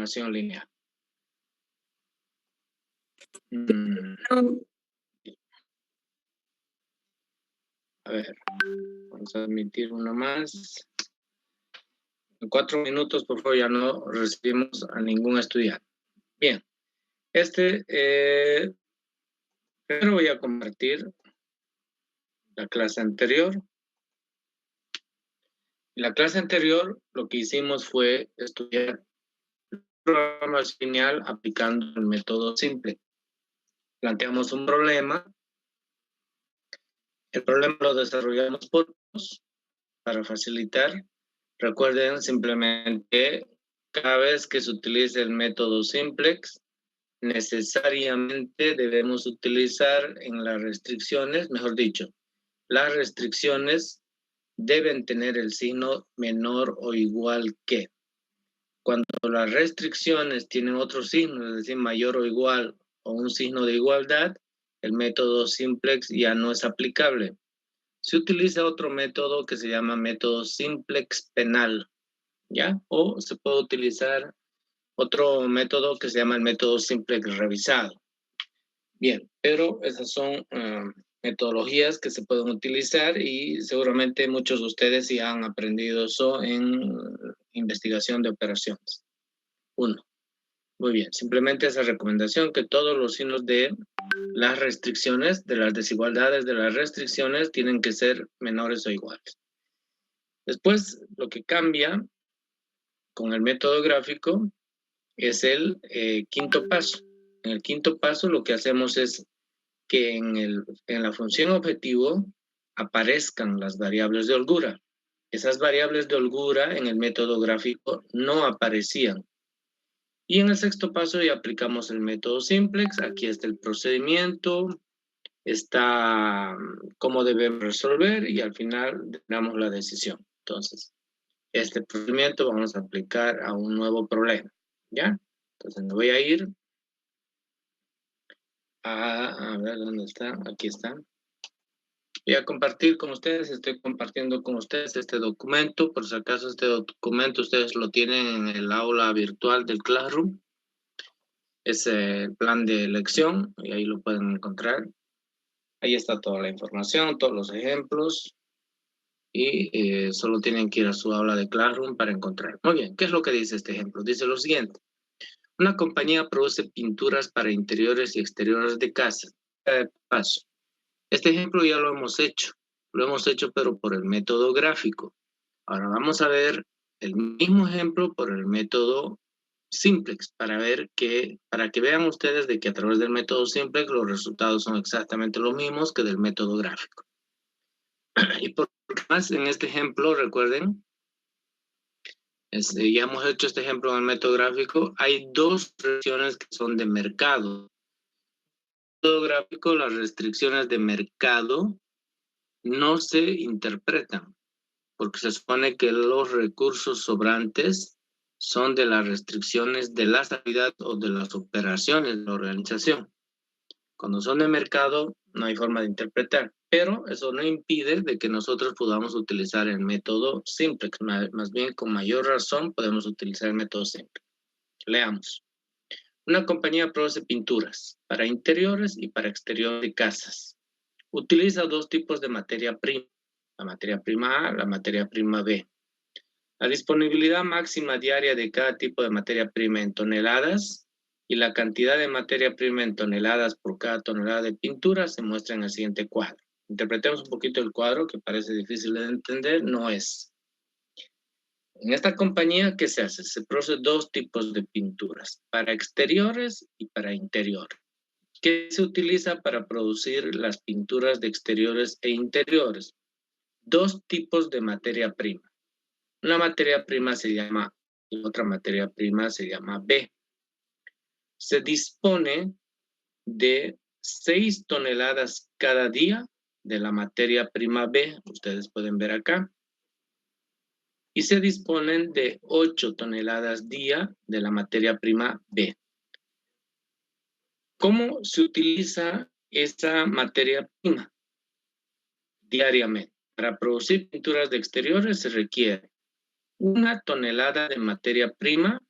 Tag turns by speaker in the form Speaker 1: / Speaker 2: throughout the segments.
Speaker 1: programación lineal. A ver, vamos a admitir uno más. En 4 minutos, por favor, ya no recibimos a ningún estudiante. Bien, primero voy a compartir la clase anterior. En la clase anterior, lo que hicimos fue estudiar programación lineal aplicando el método simple. Planteamos un problema. El problema lo desarrollamos por para facilitar. Recuerden simplemente cada vez que se utilice el método simplex, necesariamente debemos utilizar en las restricciones, mejor dicho, las restricciones deben tener el signo menor o igual que. Cuando las restricciones tienen otro signo, es decir, mayor o igual o un signo de igualdad, el método simplex ya no es aplicable. Se utiliza otro método que se llama método simplex penal, ¿ya? O se puede utilizar otro método que se llama el método simplex revisado. Bien, pero esas son metodologías que se pueden utilizar y seguramente muchos de ustedes ya han aprendido eso en investigación de operaciones. 1. Muy bien, simplemente esa recomendación que todos los signos de las restricciones, de las desigualdades de las restricciones tienen que ser menores o iguales. Después, lo que cambia con el método gráfico es el quinto paso. En el quinto paso lo que hacemos es que en la función objetivo aparezcan las variables de holgura. Esas variables de holgura en el método gráfico no aparecían. Y en el sexto paso ya aplicamos el método simplex. Aquí está el procedimiento, está cómo debemos resolver y al final damos la decisión. Entonces, este procedimiento vamos a aplicar a un nuevo problema, ¿ya? Entonces me voy a ir a ver dónde está, aquí está. Voy a compartir con ustedes, estoy compartiendo con ustedes este documento, por si acaso este documento ustedes lo tienen en el aula virtual del Classroom. Es el plan de lección y ahí lo pueden encontrar. Ahí está toda la información, todos los ejemplos y solo tienen que ir a su aula de Classroom para encontrar. Muy bien, ¿qué es lo que dice este ejemplo? Dice lo siguiente. Una compañía produce pinturas para interiores y exteriores de casas. Paso. Este ejemplo ya lo hemos hecho pero por el método gráfico. Ahora vamos a ver el mismo ejemplo por el método simplex para que vean ustedes de que a través del método simplex los resultados son exactamente los mismos que del método gráfico. Y por más en este ejemplo, recuerden, ya hemos hecho este ejemplo en el método gráfico, hay dos restricciones que son de mercado. En el método gráfico, las restricciones de mercado no se interpretan, porque se supone que los recursos sobrantes son de las restricciones de las actividades o de las operaciones de la organización. Cuando son de mercado, no hay forma de interpretar, pero eso no impide de que nosotros podamos utilizar el método simplex. Más bien, con mayor razón, podemos utilizar el método simplex. Leamos. Una compañía produce pinturas para interiores y para exteriores de casas. Utiliza dos tipos de materia prima. La materia prima A, la materia prima B. La disponibilidad máxima diaria de cada tipo de materia prima en toneladas y la cantidad de materia prima en toneladas por cada tonelada de pintura se muestra en el siguiente cuadro. Interpretemos un poquito el cuadro que parece difícil de entender, no es. En esta compañía, ¿qué se hace? Se producen dos tipos de pinturas, para exteriores y para interiores. ¿Qué se utiliza para producir las pinturas de exteriores e interiores? Dos tipos de materia prima. Una materia prima se llama A y otra materia prima se llama B. Se dispone de 6 toneladas cada día de la materia prima B, ustedes pueden ver acá. Y se disponen de 8 toneladas día de la materia prima B. ¿Cómo se utiliza esa materia prima? Diariamente. Para producir pinturas de exteriores se requiere 1 tonelada de materia prima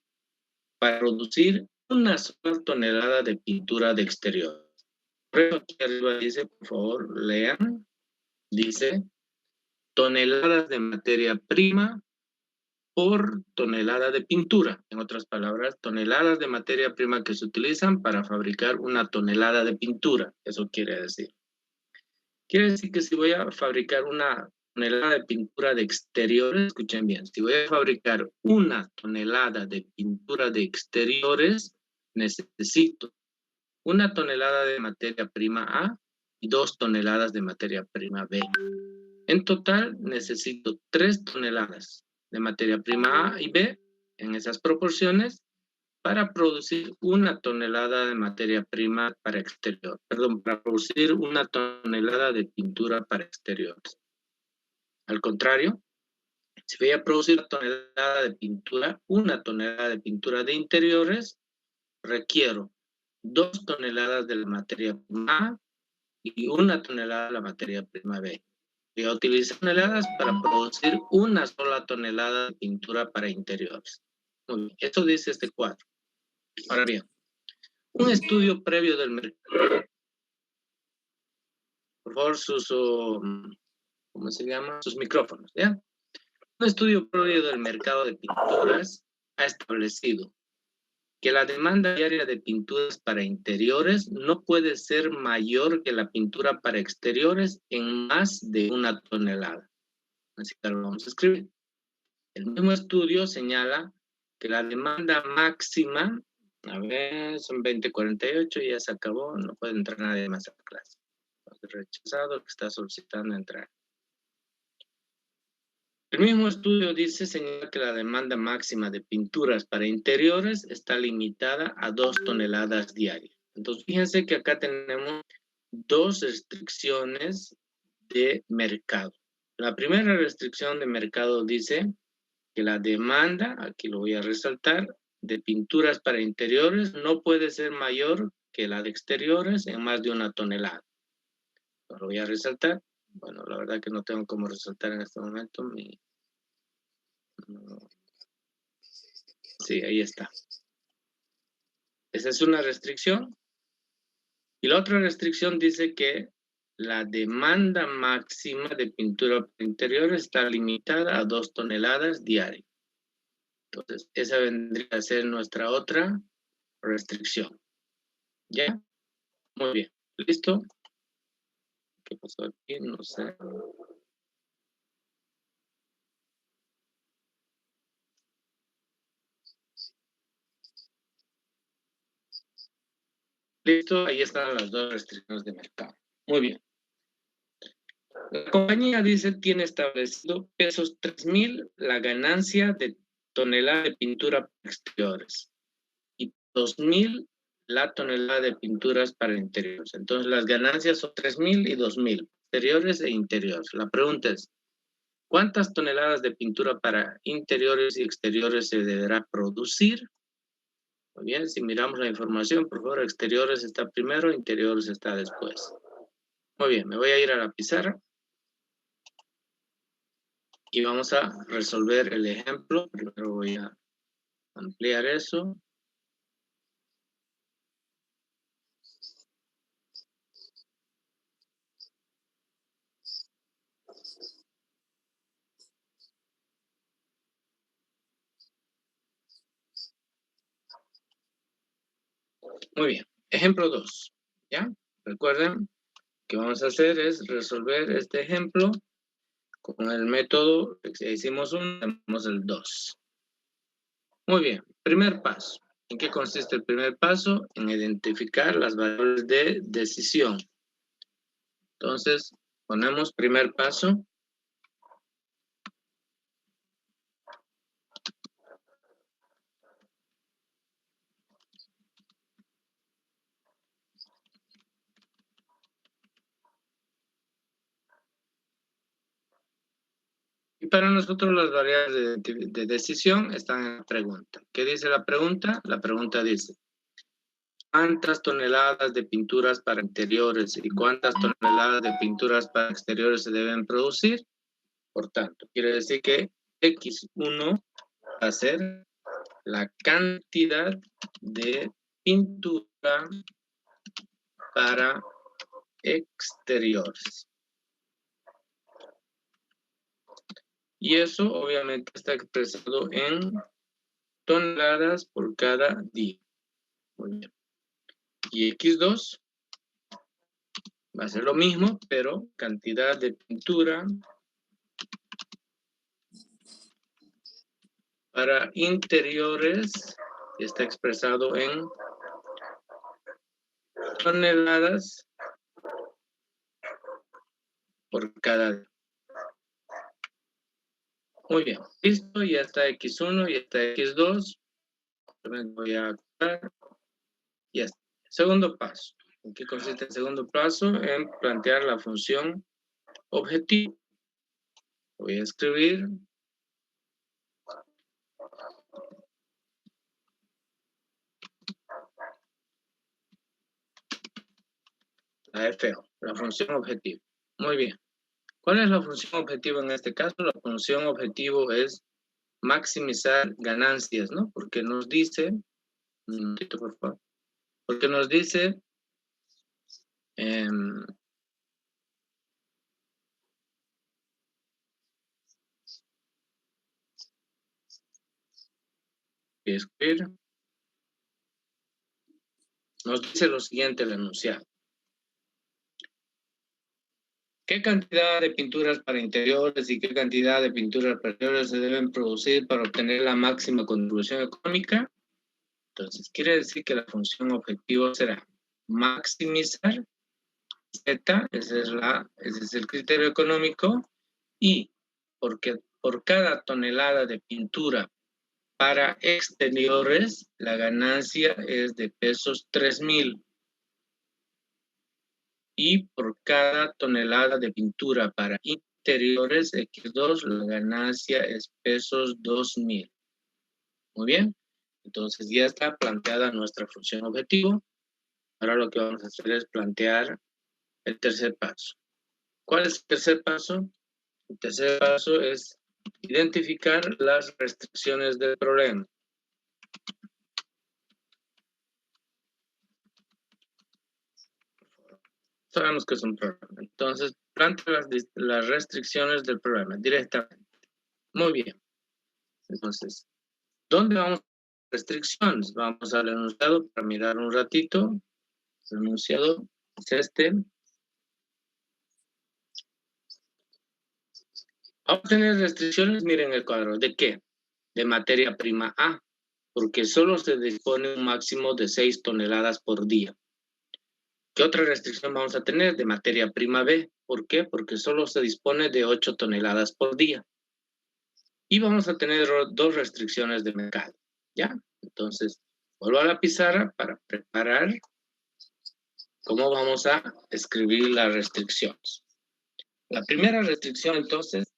Speaker 1: para producir una sola tonelada de pintura de exterior. Por eso aquí arriba dice, por favor, lean, dice toneladas de materia prima por tonelada de pintura. En otras palabras, toneladas de materia prima que se utilizan para fabricar una tonelada de pintura. Eso quiere decir. Quiere decir que si voy a fabricar una tonelada de pintura de exteriores, escuchen bien, si voy a fabricar una tonelada de pintura de exteriores, necesito una tonelada de materia prima A y 2 toneladas de materia prima B. En total, necesito 3 toneladas de materia prima A y B en esas proporciones para producir una tonelada de materia prima para exterior. Perdón, para producir una tonelada de pintura para exteriores. Al contrario, si voy a producir una tonelada de pintura de interiores, requiero 2 toneladas de la materia prima A y 1 tonelada de la materia prima B. Voy a utilizar toneladas para producir una sola tonelada de pintura para interiores. Muy bien, esto dice este cuadro. Ahora bien, un estudio previo del mercado. Por favor, ¿cómo se llama? Sus micrófonos, ¿ya? Un estudio previo del mercado de pinturas ha establecido que la demanda diaria de pinturas para interiores no puede ser mayor que la pintura para exteriores en más de 1 tonelada. Así que lo vamos a escribir. El mismo estudio señala que la demanda máxima, a ver, son 20:48, ya se acabó, no puede entrar nadie más a la clase. Rechazado, que está solicitando entrar. El mismo estudio señala que la demanda máxima de pinturas para interiores está limitada a 2 toneladas diarias. Entonces, fíjense que acá tenemos 2 restricciones de mercado. La primera restricción de mercado dice que la demanda, aquí lo voy a resaltar, de pinturas para interiores no puede ser mayor que la de exteriores en más de 1 tonelada. Lo voy a resaltar. Bueno, la verdad que no tengo cómo resaltar en este momento. Sí, ahí está. Esa es una restricción. Y la otra restricción dice que la demanda máxima de pintura para interiores está limitada a 2 toneladas diarias. Entonces, esa vendría a ser nuestra otra restricción. ¿Ya? Muy bien. ¿Listo? ¿Qué pasó aquí? No sé. Listo, ahí están las 2 restricciones de mercado. Muy bien. La compañía dice tiene establecido pesos 3,000 la ganancia de tonelada de pintura para exteriores y 2,000 la tonelada de pinturas para interiores. Entonces las ganancias son 3,000 y 2,000, exteriores e interiores. La pregunta es, ¿cuántas toneladas de pintura para interiores y exteriores se deberá producir? Muy bien, si miramos la información, por favor, exteriores está primero, interiores está después. Muy bien, me voy a ir a la pizarra y vamos a resolver el ejemplo. Primero voy a ampliar eso. Muy bien, ejemplo 2, ¿ya? Recuerden que vamos a hacer es resolver este ejemplo con el método, si hicimos uno, tenemos el 2. Muy bien, primer paso. ¿En qué consiste el primer paso? En identificar las variables de decisión. Entonces, ponemos primer paso. Y para nosotros las variables de decisión están en la pregunta. ¿Qué dice la pregunta? La pregunta dice, ¿cuántas toneladas de pinturas para interiores y cuántas toneladas de pinturas para exteriores se deben producir? Por tanto, quiere decir que X1 va a ser la cantidad de pintura para exteriores. Y eso obviamente está expresado en toneladas por cada día. Muy bien. Y X2 va a ser lo mismo, pero cantidad de pintura para interiores está expresado en toneladas por cada día. Muy bien, listo, ya está X1, ya está X2. Voy a activar. Ya está. Segundo paso. ¿En qué consiste el segundo paso? En plantear la función objetivo. Voy a escribir la FO, la función objetivo. Muy bien. ¿Cuál es la función objetivo en este caso? La función objetivo es maximizar ganancias, ¿no? Porque nos dice, un minutito por favor, porque nos dice, escribir, nos dice lo siguiente el enunciado. ¿Qué cantidad de pinturas para interiores y qué cantidad de pinturas para exteriores se deben producir para obtener la máxima contribución económica? Entonces, quiere decir que la función objetivo será maximizar Z, ese es el criterio económico, y porque por cada tonelada de pintura para exteriores, la ganancia es de pesos 3,000. Y por cada tonelada de pintura para interiores X2, la ganancia es pesos 2,000. Muy bien. Entonces ya está planteada nuestra función objetivo. Ahora lo que vamos a hacer es plantear el tercer paso. ¿Cuál es el tercer paso? El tercer paso es identificar las restricciones del problema. Sabemos que es un problema. Entonces, plantea las restricciones del problema directamente. Muy bien. Entonces, ¿dónde vamos a restricciones? Vamos al enunciado para mirar un ratito. El enunciado es este. Vamos a tener restricciones, miren el cuadro. ¿De qué? De materia prima A, porque solo se dispone un máximo de 6 toneladas por día. ¿Qué otra restricción vamos a tener? De materia prima B. ¿Por qué? Porque solo se dispone de 8 toneladas por día. Y vamos a tener dos restricciones de mercado. ¿Ya? Entonces, vuelvo a la pizarra para preparar cómo vamos a escribir las restricciones. La primera restricción, entonces,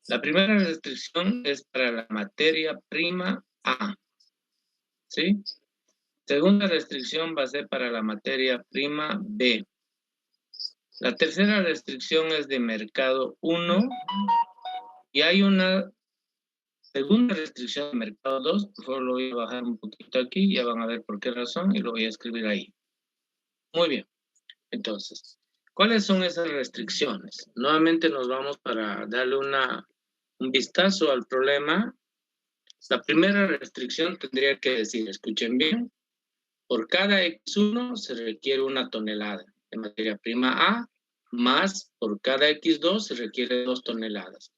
Speaker 1: la primera restricción es para la materia prima A. ¿Sí? Segunda restricción va a ser para la materia prima B. La tercera restricción es de mercado 1. Y hay una segunda restricción de mercado 2. Por favor, lo voy a bajar un poquito aquí. Ya van a ver por qué razón y lo voy a escribir ahí. Muy bien. Entonces, ¿cuáles son esas restricciones? Nuevamente nos vamos para darle un vistazo al problema. La primera restricción tendría que decir, escuchen bien, por cada X1 se requiere una tonelada de materia prima A, más por cada X2 se requiere 2 toneladas.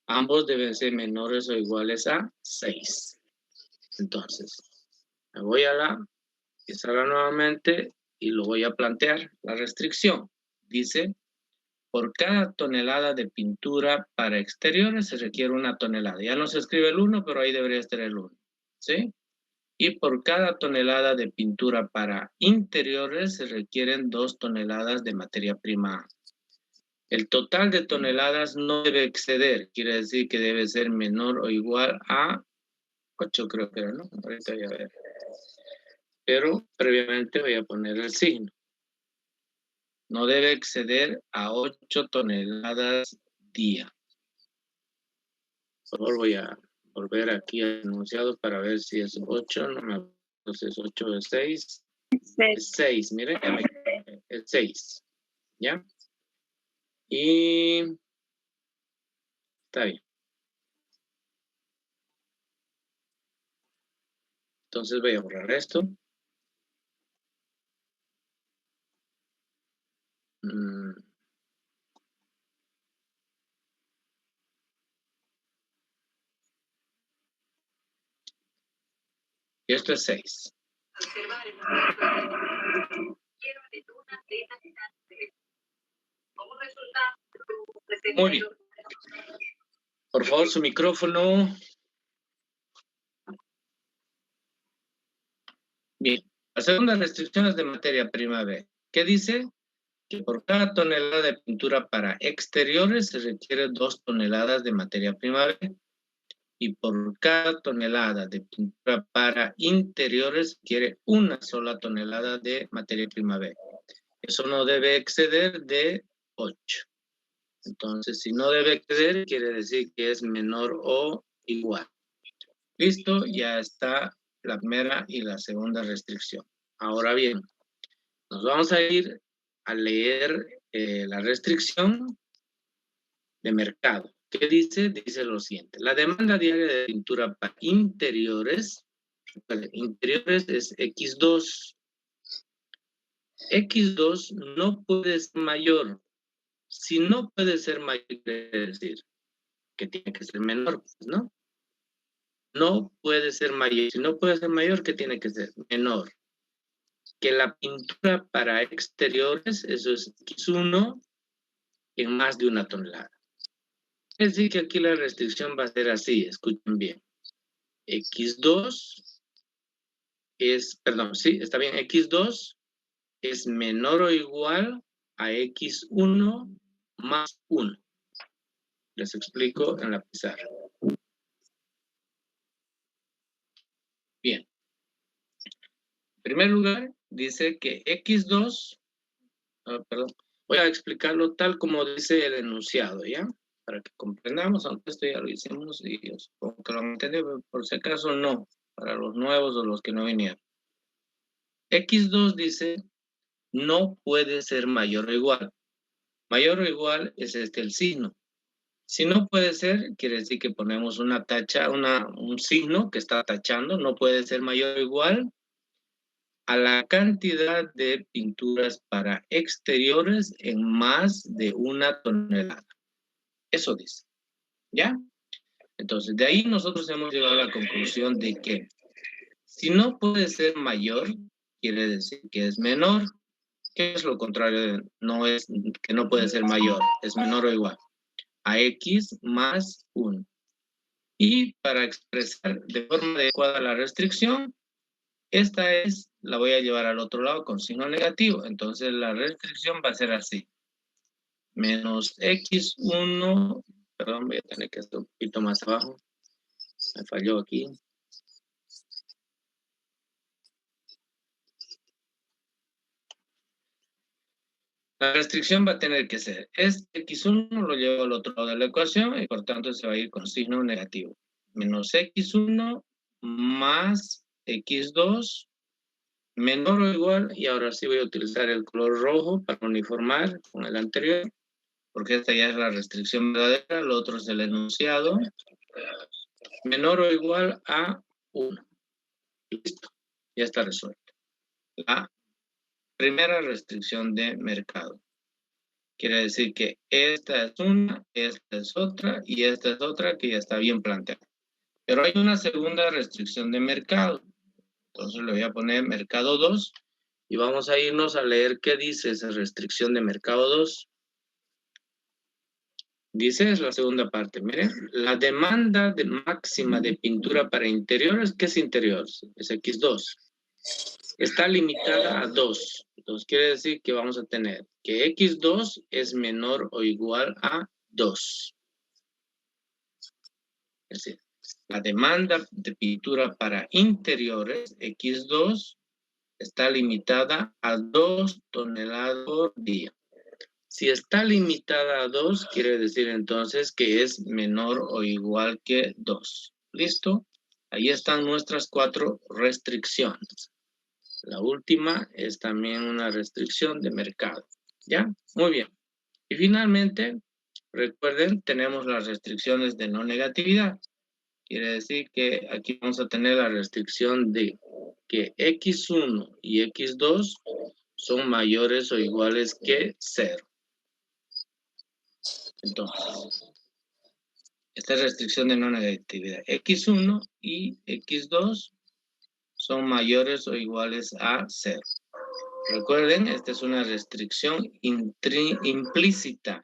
Speaker 1: Ambos deben ser menores o iguales a 6. Entonces, me voy a la pizarra nuevamente y lo voy a plantear. La restricción dice, por cada tonelada de pintura para exteriores se requiere una tonelada. Ya no se escribe el 1, pero ahí debería estar el 1. ¿Sí? Y por cada tonelada de pintura para interiores se requieren 2 toneladas de materia prima. El total de toneladas no debe exceder, quiere decir que debe ser menor o igual a 8, creo que era, ¿no? Ahorita voy a ver. Pero previamente voy a poner el signo. no debe exceder a 8 toneladas día. Por favor, voy a volver aquí al enunciado para ver si es 8, no me acuerdo si es 8 o 6. Es 6, miren, es 6, ¿ya? Y está bien. Entonces voy a borrar esto. Y esto es 6. Muy bien. Por favor, su micrófono. Bien. La segunda restricción es de materia prima B. ¿Qué dice? Que por cada tonelada de pintura para exteriores se requiere 2 toneladas de materia prima B. Y por cada tonelada de pintura para interiores se requiere una sola tonelada de materia prima B. Eso no debe exceder de 8. Entonces, si no debe exceder, quiere decir que es menor o igual. Listo, ya está la primera y la segunda restricción. Ahora bien, nos vamos a ir a leer la restricción de mercado. ¿Qué dice? Dice lo siguiente. La demanda diaria de pintura para interiores es X2. X2 no puede ser mayor. Si no puede ser mayor, quiere decir que tiene que ser menor, ¿no? No puede ser mayor. Si no puede ser mayor, ¿qué tiene que ser? Menor. Que la pintura para exteriores, eso es X1 en más de 1 tonelada. Es decir, que aquí la restricción va a ser así, escuchen bien. X2 es, perdón, sí, está bien, X2 es menor o igual a X1 más 1. Les explico en la pizarra. Bien. En primer lugar, dice que X2, perdón, voy a explicarlo tal como dice el enunciado, ¿ya? Para que comprendamos, aunque esto ya lo hicimos y yo supongo que lo han entendido, pero por si acaso no, para los nuevos o los que no vinieron. X2 dice, no puede ser mayor o igual. Mayor o igual es el signo. Si no puede ser, quiere decir que ponemos una tacha, un signo que está tachando, no puede ser mayor o igual a la cantidad de pinturas para exteriores en más de 1 tonelada. Eso dice, ¿ya? Entonces, de ahí nosotros hemos llegado a la conclusión de que si no puede ser mayor, quiere decir que es menor. ¿Qué es lo contrario de no es que no puede ser mayor? Es menor o igual a X más 1. Y para expresar de forma adecuada la restricción, esta la voy a llevar al otro lado con signo negativo. Entonces la restricción va a ser así. Menos X1, perdón, voy a tener que hacer un poquito más abajo. Me falló aquí. La restricción va a tener que ser, X1 lo llevo al otro lado de la ecuación y por tanto se va a ir con signo negativo. Menos X1 más X2 menor o igual, y ahora sí voy a utilizar el color rojo para uniformar con el anterior, porque esta ya es la restricción verdadera, lo otro es el enunciado. Menor o igual a 1. Listo, ya está resuelto. La primera restricción de mercado. Quiere decir que esta es una, esta es otra y esta es otra que ya está bien planteada. Pero hay una segunda restricción de mercado. Entonces le voy a poner mercado 2 y vamos a irnos a leer qué dice esa restricción de mercado 2. Dice, es la segunda parte, miren, la demanda máxima de pintura para interiores, ¿qué es interior? Es X2. Está limitada a 2. Entonces quiere decir que vamos a tener que X2 es menor o igual a 2. Es decir, la demanda de pintura para interiores, X2, está limitada a 2 toneladas por día. Si está limitada a 2, quiere decir entonces que es menor o igual que 2. ¿Listo? Ahí están nuestras 4 restricciones. La última es también una restricción de mercado. ¿Ya? Muy bien. Y finalmente, recuerden, tenemos las restricciones de no negatividad. Quiere decir que aquí vamos a tener la restricción de que x1 y x2 son mayores o iguales que 0. Entonces, esta es restricción de no negatividad. X1 y X2 son mayores o iguales a 0. Recuerden, esta es una restricción implícita.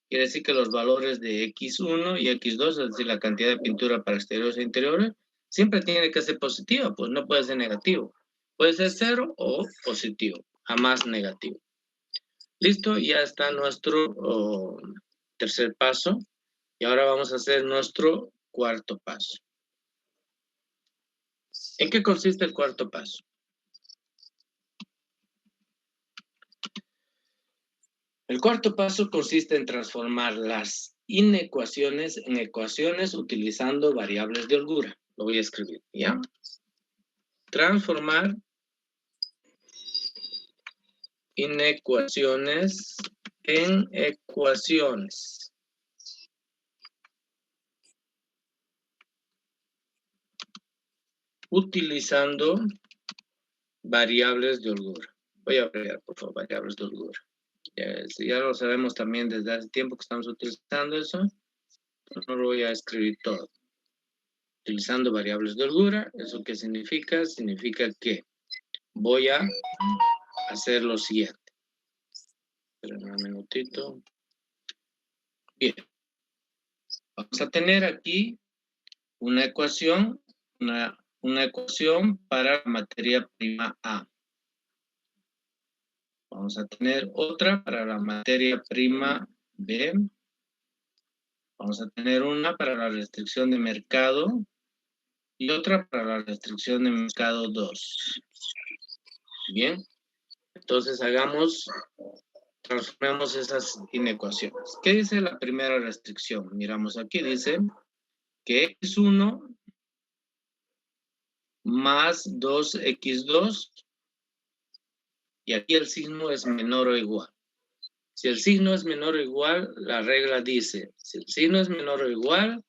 Speaker 1: Quiere decir que los valores de X1 y X2, es decir, la cantidad de pintura para exteriores e interiores, siempre tiene que ser positiva, pues no puede ser negativo. Puede ser 0 o positivo, jamás negativo. Listo, ya está nuestro tercer paso. Y ahora vamos a hacer nuestro cuarto paso. ¿En qué consiste el cuarto paso? El cuarto paso consiste en transformar las inecuaciones en ecuaciones utilizando variables de holgura. Lo voy a escribir, ¿ya? Transformar inecuaciones en ecuaciones. Utilizando variables de holgura. Voy a agregar, por favor, variables de holgura. Ya lo sabemos también desde hace tiempo que estamos utilizando eso. No lo voy a escribir todo. Utilizando variables de holgura, ¿eso qué significa? Significa que voy a hacer lo siguiente. Esperen un minutito. Bien. Vamos a tener aquí una ecuación, una ecuación para la materia prima A. Vamos a tener otra para la materia prima B. Vamos a tener una para la restricción de mercado y otra para la restricción de mercado 2. Bien, entonces transformemos esas inecuaciones. ¿Qué dice la primera restricción? Miramos aquí, dice que x1 más 2x2 y aquí el signo es menor o igual. Si el signo es menor o igual, la regla dice, si el signo es menor o igual,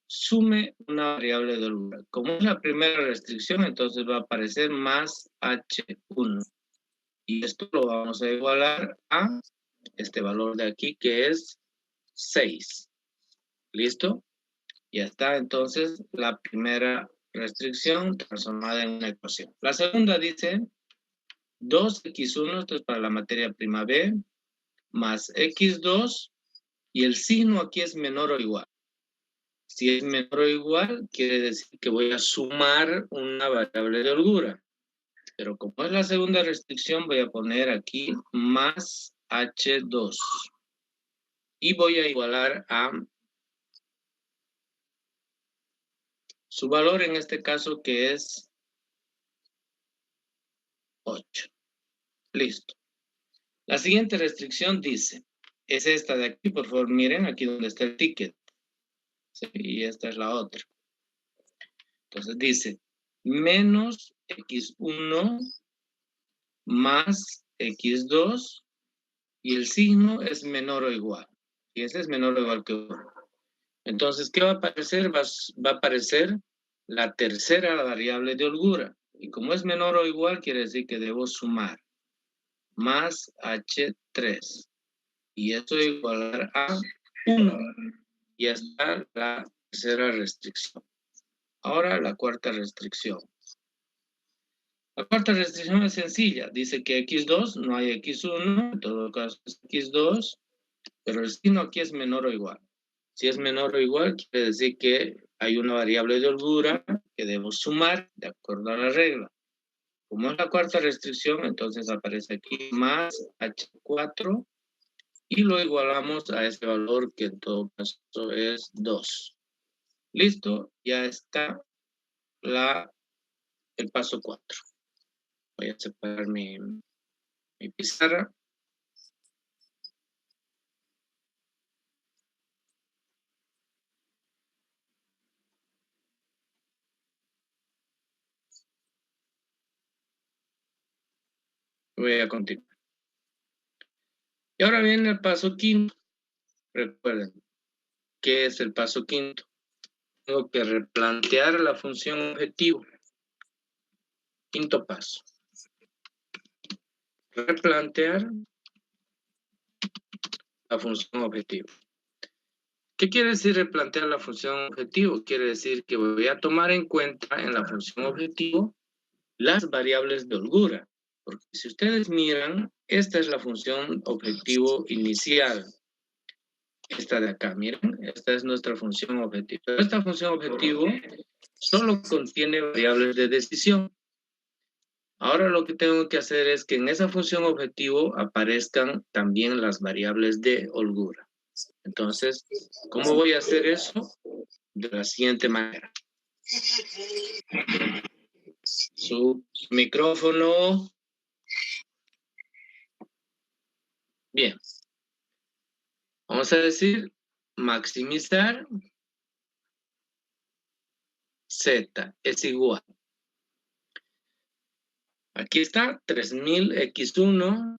Speaker 1: sume una variable de holgura. Como es la primera restricción, entonces va a aparecer más h1. Y esto lo vamos a igualar a este valor de aquí que es 6. ¿Listo? Ya está entonces la primera restricción transformada en una ecuación. La segunda dice 2x1, esto es para la materia prima B, más x2, y el signo aquí es menor o igual. Si es menor o igual, quiere decir que voy a sumar una variable de holgura. Pero como es la segunda restricción, voy a poner aquí más h2. Y voy a igualar a su valor en este caso que es 8. Listo. La siguiente restricción dice, es esta de aquí, por favor miren aquí donde está el ticket. ¿Sí? Y esta es la otra. Entonces dice, menos x1 más x2 y el signo es menor o igual. Y ese es menor o igual que 1. Entonces, ¿qué va a aparecer? Va a aparecer la tercera variable de holgura. Y como es menor o igual, quiere decir que debo sumar más h3. Y esto igualar a 1. Y está la tercera restricción. Ahora la cuarta restricción. La cuarta restricción es sencilla. Dice que x2 no hay x1, en todo caso es x2, pero el signo aquí es menor o igual. Si es menor o igual, quiere decir que hay una variable de holgura que debo sumar de acuerdo a la regla. Como es la cuarta restricción, entonces aparece aquí más h4 y lo igualamos a ese valor que en todo caso es 2. Listo, ya está el paso 4. Voy a separar mi pizarra. Voy a continuar. Y ahora viene el paso quinto. Recuerden, ¿qué es el paso quinto? Tengo que replantear la función objetivo. Quinto paso. Replantear la función objetivo. ¿Qué quiere decir replantear la función objetivo? Quiere decir que voy a tomar en cuenta en la función objetivo las variables de holgura. Porque si ustedes miran, esta es la función objetivo inicial. Esta de acá, miren, esta es nuestra función objetivo. Esta función objetivo solo contiene variables de decisión. Ahora lo que tengo que hacer es que en esa función objetivo aparezcan también las variables de holgura. Entonces, ¿cómo voy a hacer eso? De la siguiente manera. Su micrófono. Bien. Vamos a decir maximizar Z es igual. Aquí está 3000x1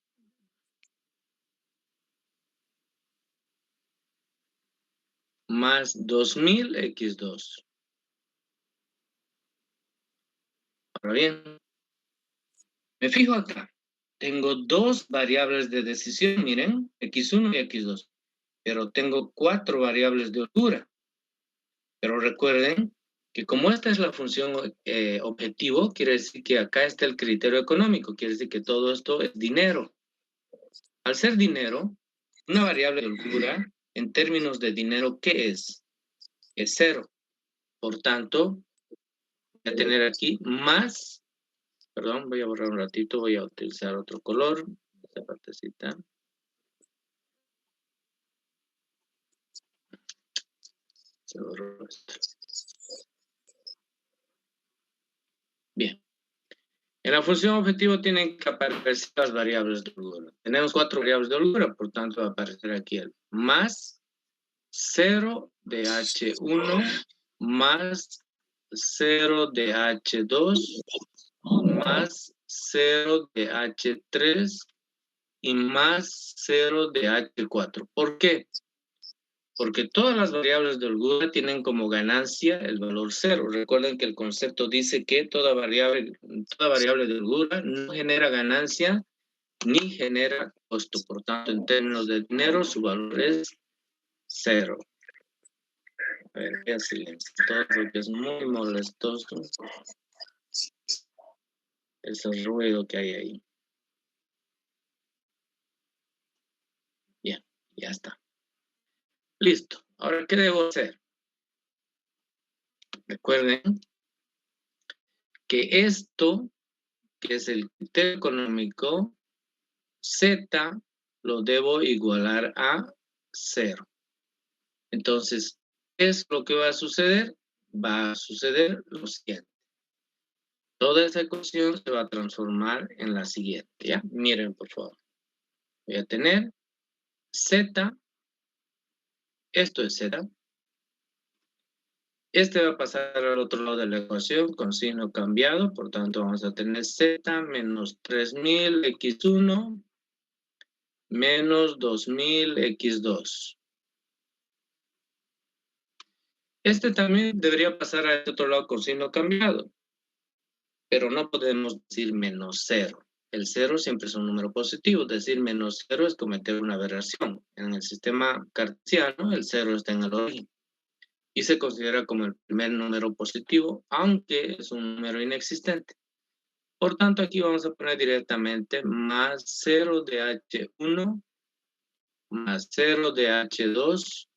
Speaker 1: más 2000x2. Ahora bien, me fijo acá. Tengo dos variables de decisión, miren, x1 y x2. Pero tengo 4 variables de holgura. Pero recuerden que como esta es la función objetivo, quiere decir que acá está el criterio económico. Quiere decir que todo esto es dinero. Al ser dinero, una variable de holgura, en términos de dinero, ¿qué es? Es 0. Por tanto, voy a tener aquí más, perdón, voy a borrar un ratito, voy a utilizar otro color, esta partecita. Se borró esto. Bien. En la función objetivo tienen que aparecer las variables de holgura. Tenemos 4 variables de holgura, por tanto va a aparecer aquí el más 0 de H1 más 0 de H2 más 0 de H3 y más 0 de H4. ¿Por qué? Porque todas las variables de holgura tienen como ganancia el valor 0. Recuerden que el concepto dice que toda variable de holgura no genera ganancia ni genera costo. Por tanto, en términos de dinero, su valor es 0. A ver, voy a silenciar porque es muy molestoso ese ruido que hay ahí. Bien, ya está. Listo. Ahora, ¿qué debo hacer? Recuerden que esto, que es el criterio económico, Z lo debo igualar a 0. Entonces, ¿qué es lo que va a suceder? Va a suceder lo siguiente. Toda esa ecuación se va a transformar en la siguiente, ¿ya? Miren, por favor. Voy a tener Z, esto es Z. Este va a pasar al otro lado de la ecuación con signo cambiado, por tanto vamos a tener Z menos 3000x1 menos 2000x2. Este también debería pasar a este otro lado con signo cambiado, pero no podemos decir menos 0. El 0 siempre es un número positivo, decir menos 0 es cometer una aberración. En el sistema cartesiano, el 0 está en el origen y se considera como el primer número positivo, aunque es un número inexistente. Por tanto, aquí vamos a poner directamente más 0 de H1 más 0 de H2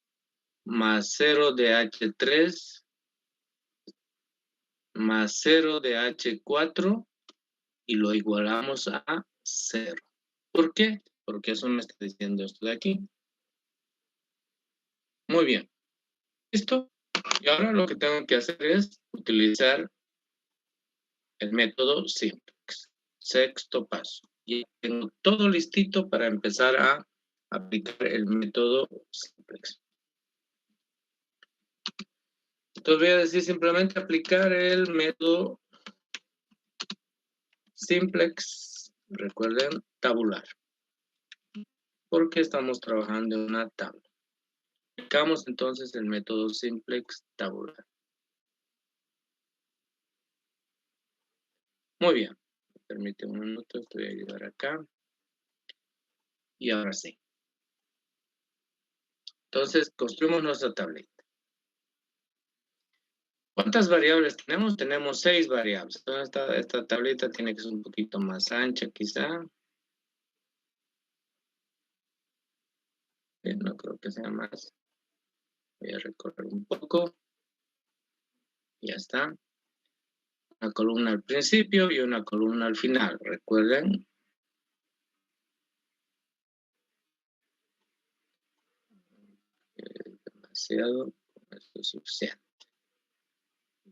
Speaker 1: más 0 de H3 más 0 de H4 y lo igualamos a 0. ¿Por qué? Porque eso me está diciendo esto de aquí. Muy bien. ¿Listo? Y ahora lo que tengo que hacer es utilizar el método simplex. Sexto paso. Y tengo todo listito para empezar a aplicar el método simplex. Entonces voy a decir simplemente aplicar el método simplex Recuerden, tabular. Porque estamos trabajando en una tabla. Aplicamos entonces el método simplex tabular. Muy bien. Permíteme un minuto, estoy a ayudar acá. Y ahora sí. Entonces, construimos nuestra tableta. ¿Cuántas variables tenemos? Tenemos 6 variables. Entonces, esta tableta tiene que ser un poquito más ancha, quizá. No creo que sea más. Voy a recorrer un poco. Ya está. Una columna al principio y una columna al final. Recuerden. Demasiado. Esto es suficiente.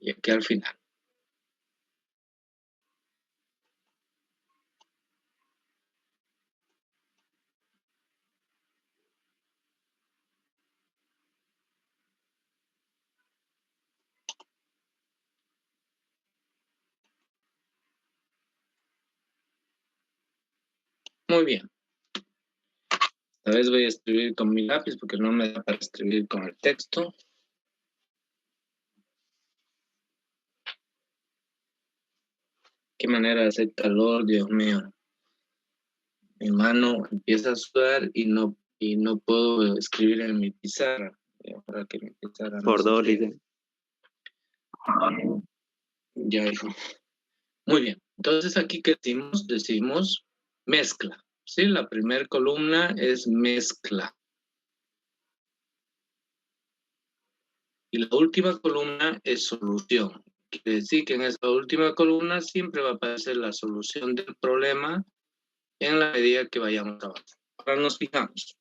Speaker 1: Y aquí al final. Muy bien. Esta vez voy a escribir con mi lápiz porque no me da para escribir con el texto. Qué manera de hacer calor, Dios mío. Mi mano empieza a sudar y no puedo escribir en mi pizarra. Ahora que mi pizarra no
Speaker 2: Por
Speaker 1: se
Speaker 2: dos,
Speaker 1: friega.
Speaker 2: líder.
Speaker 1: Ya, hijo. Muy bien. Entonces aquí que decimos mezcla. ¿Sí? La primera columna es mezcla. Y la última columna es solución. Quiere decir que en esta última columna siempre va a aparecer la solución del problema en la medida que vayamos avanzando. Ahora nos fijamos.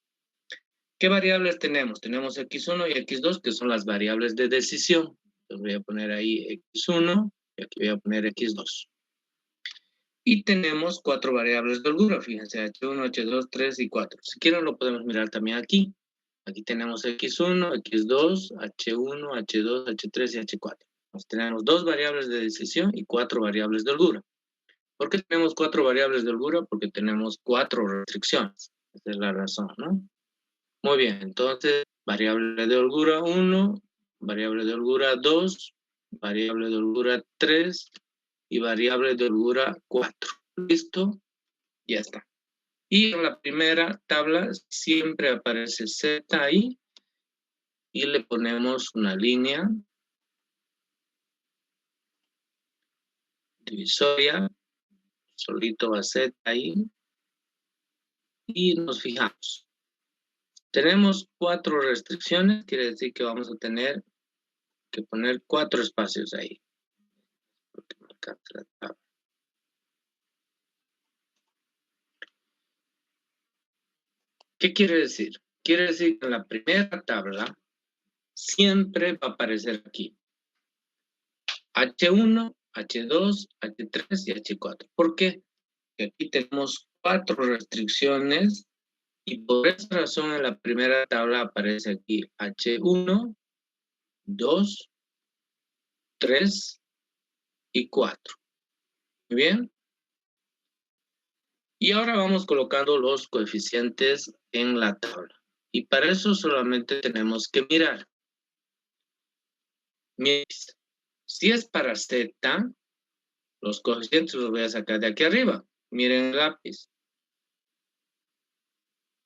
Speaker 1: ¿Qué variables tenemos? Tenemos X1 y X2, que son las variables de decisión. Entonces voy a poner ahí X1 y aquí voy a poner X2. Y tenemos 4 variables de holgura, fíjense, H1, H2, 3 y 4. Si quieren lo podemos mirar también aquí. Aquí tenemos X1, X2, H1, H2, H3 y H4. Entonces tenemos 2 variables de decisión y 4 variables de holgura. ¿Por qué tenemos 4 variables de holgura? Porque tenemos 4 restricciones. Esa es la razón, ¿no? Muy bien, entonces, variable de holgura 1, variable de holgura 2, variable de holgura 3 y variable de holgura 4. ¿Listo? Ya está. Y en la primera tabla siempre aparece Z ahí y le ponemos una línea divisoria, solito va Z ahí y nos fijamos. Tenemos 4 restricciones, quiere decir que vamos a tener que poner 4 espacios ahí. Porque me alcanza la tabla. ¿Qué quiere decir? Quiere decir que en la primera tabla siempre va a aparecer aquí H1, H2, H3 y H4. ¿Por qué? Porque aquí tenemos 4 restricciones y por esa razón en la primera tabla aparece aquí H1, 2, 3 y 4. Muy bien. Y ahora vamos colocando los coeficientes en la tabla. Y para eso solamente tenemos que mirar. Miren, si es para Z, los coeficientes los voy a sacar de aquí arriba. Miren el lápiz.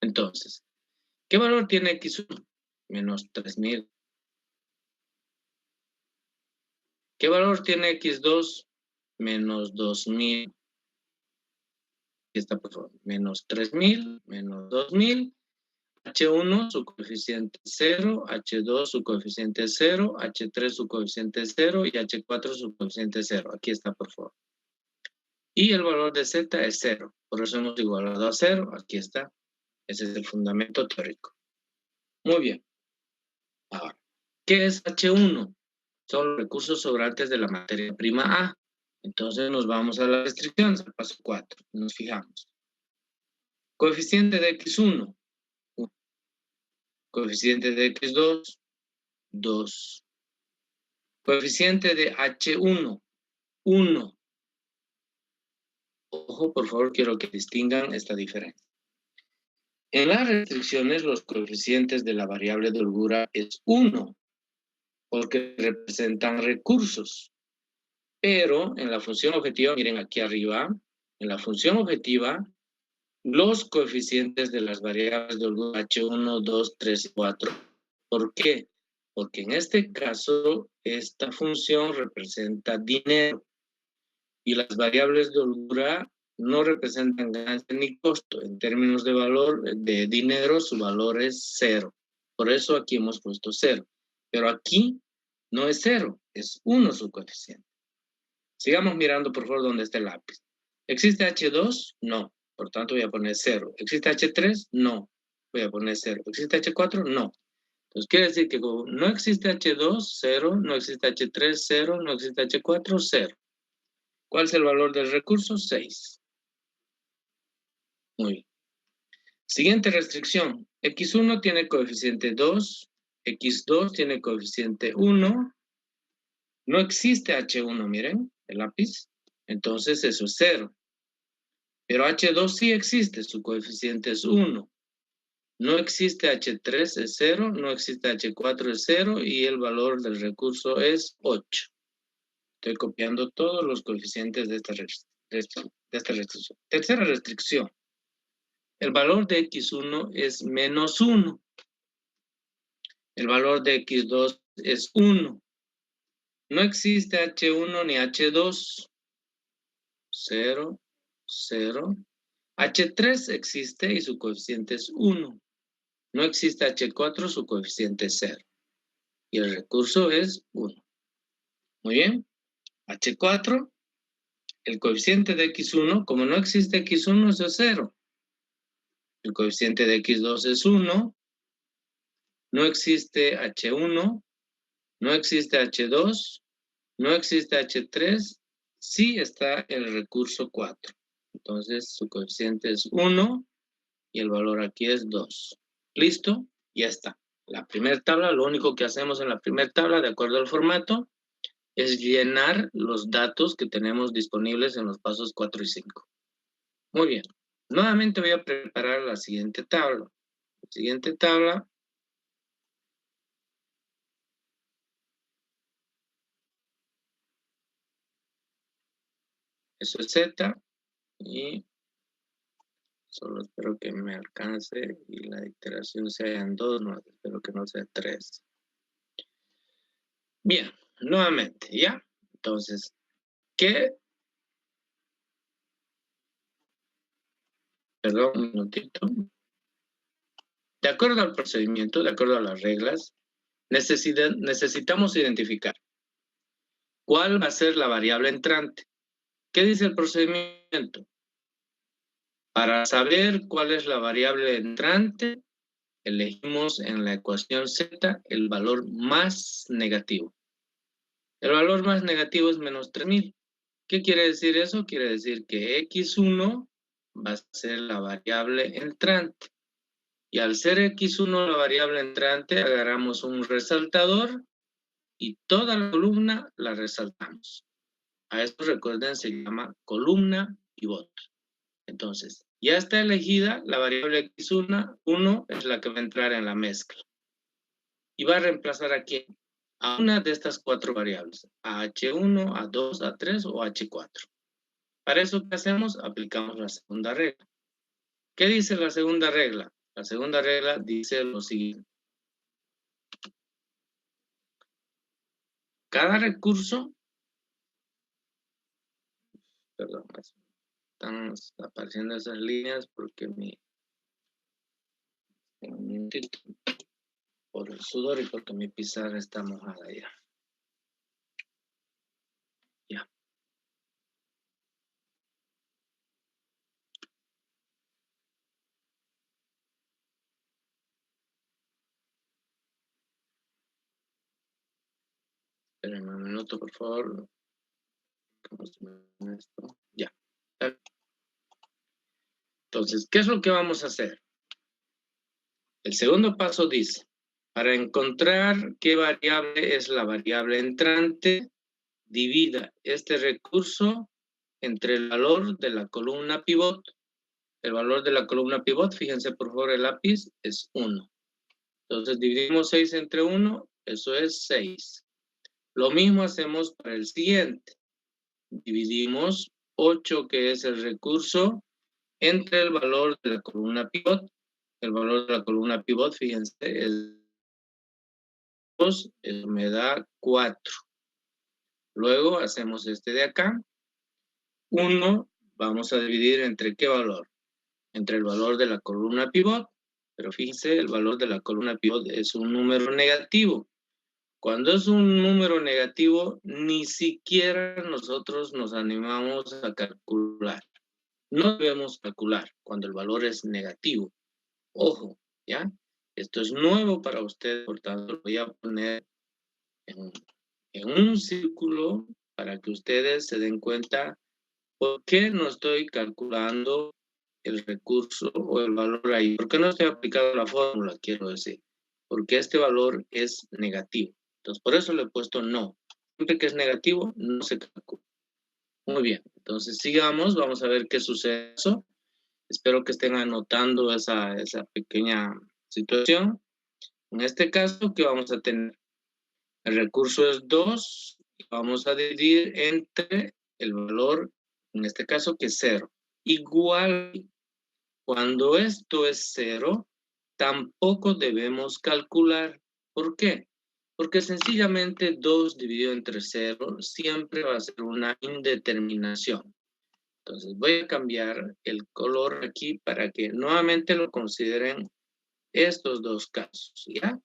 Speaker 1: Entonces, ¿qué valor tiene X1? Menos 3000. ¿Qué valor tiene X2? Menos 2000. Aquí está, por favor. Menos 3000, menos 2000. H1, su coeficiente 0. H2, su coeficiente 0. H3, su coeficiente 0. Y H4, su coeficiente 0. Aquí está, por favor. Y el valor de Z es 0. Por eso hemos igualado a 0. Aquí está. Ese es el fundamento teórico. Muy bien. Ahora, ¿qué es H1? Son los recursos sobrantes de la materia prima A. Entonces nos vamos a las restricciones, al paso 4. Nos fijamos. Coeficiente de X1, 1. Coeficiente de X2, 2. Coeficiente de H1, 1. Ojo, por favor, quiero que distingan esta diferencia. En las restricciones, los coeficientes de la variable de holgura es 1, porque representan recursos. Pero en la función objetiva, miren aquí arriba, en la función objetiva, los coeficientes de las variables de holgura H1, 2, 3 y 4. ¿Por qué? Porque en este caso, esta función representa dinero. Y las variables de holgura no representan ganancia ni costo. En términos de valor de dinero, su valor es 0. Por eso aquí hemos puesto 0. Pero aquí no es 0, es 1 su coeficiente. Sigamos mirando, por favor, dónde está el lápiz. ¿Existe H2? No. Por tanto, voy a poner 0. ¿Existe H3? No. Voy a poner 0. ¿Existe H4? No. Entonces, quiere decir que como no existe H2, 0. No existe H3, 0. No existe H4, 0. ¿Cuál es el valor del recurso? 6. Muy bien. Siguiente restricción. X1 tiene coeficiente 2. X2 tiene coeficiente 1. No existe H1, miren, el lápiz. Entonces, eso es 0. Pero H2 sí existe, su coeficiente es 1. No existe H3, es 0. No existe H4, es 0. Y el valor del recurso es 8. Estoy copiando todos los coeficientes de esta restricción. Tercera restricción. El valor de X1 es menos 1. El valor de X2 es 1. No existe H1 ni H2. 0, 0. H3 existe y su coeficiente es 1. No existe H4, su coeficiente es 0. Y el recurso es 1. Muy bien. H4, el coeficiente de X1, como no existe X1, es 0. El coeficiente de X2 es 1. No existe H1. No existe H2. No existe H3. Sí está el recurso 4. Entonces, su coeficiente es 1 y el valor aquí es 2. ¿Listo? Ya está. La primera tabla, lo único que hacemos en la primera tabla, de acuerdo al formato, es llenar los datos que tenemos disponibles en los pasos 4 y 5. Muy bien. Nuevamente voy a preparar la siguiente tabla. La siguiente tabla eso es Z y solo espero que me alcance y la iteración sea en 2, no, espero que no sea 3. Bien, nuevamente, ¿ya? Entonces, perdón, un minutito. De acuerdo al procedimiento, de acuerdo a las reglas, necesitamos identificar cuál va a ser la variable entrante. ¿Qué dice el procedimiento? Para saber cuál es la variable entrante, elegimos en la ecuación Z el valor más negativo. El valor más negativo es menos 3000. ¿Qué quiere decir eso? Quiere decir que X1 va a ser la variable entrante. Y al ser X1 la variable entrante, agarramos un resaltador y toda la columna la resaltamos. A esto, recuerden, se llama columna pivot. Entonces, ya está elegida la variable X1, 1 es la que va a entrar en la mezcla. Y va a reemplazar aquí a una de estas 4 variables, a H1, a 2, a 3 o H4. Para eso, ¿qué hacemos? Aplicamos la segunda regla. ¿Qué dice la segunda regla? La segunda regla dice lo siguiente. Cada recurso, perdón, están apareciendo esas líneas porque por el sudor y porque mi pizarra está mojada ya. Ya. Espérenme un minuto, por favor. Esto. Ya. Entonces, ¿qué es lo que vamos a hacer? El segundo paso dice, para encontrar qué variable es la variable entrante, divida este recurso entre el valor de la columna pivot. El valor de la columna pivot, fíjense por favor el lápiz, es 1. Entonces dividimos 6 entre 1, eso es 6. Lo mismo hacemos para el siguiente. Dividimos 8, que es el recurso, entre el valor de la columna pivot. El valor de la columna pivot, fíjense, es 2, eso me da 4. Luego hacemos este de acá. 1, vamos a dividir entre ¿qué valor? Entre el valor de la columna pivot. Pero fíjense, el valor de la columna pivot es un número negativo. Cuando es un número negativo, ni siquiera nosotros nos animamos a calcular. No debemos calcular cuando el valor es negativo. Ojo, ¿ya? Esto es nuevo para ustedes, por tanto, lo voy a poner en un círculo para que ustedes se den cuenta por qué no estoy calculando el recurso o el valor ahí. ¿Por qué no estoy aplicando la fórmula, quiero decir? Porque este valor es negativo. Entonces, por eso le he puesto no. Siempre que es negativo, no se calcula. Muy bien. Entonces, sigamos. Vamos a ver qué sucede. Espero que estén anotando esa pequeña situación. En este caso, ¿qué vamos a tener? El recurso es 2. Y vamos a dividir entre el valor, en este caso, que es 0. Igual, cuando esto es 0, tampoco debemos calcular. ¿Por qué? Porque sencillamente 2 dividido entre 0 siempre va a ser una indeterminación. Entonces voy a cambiar el color aquí para que nuevamente lo consideren estos dos casos, ¿ya?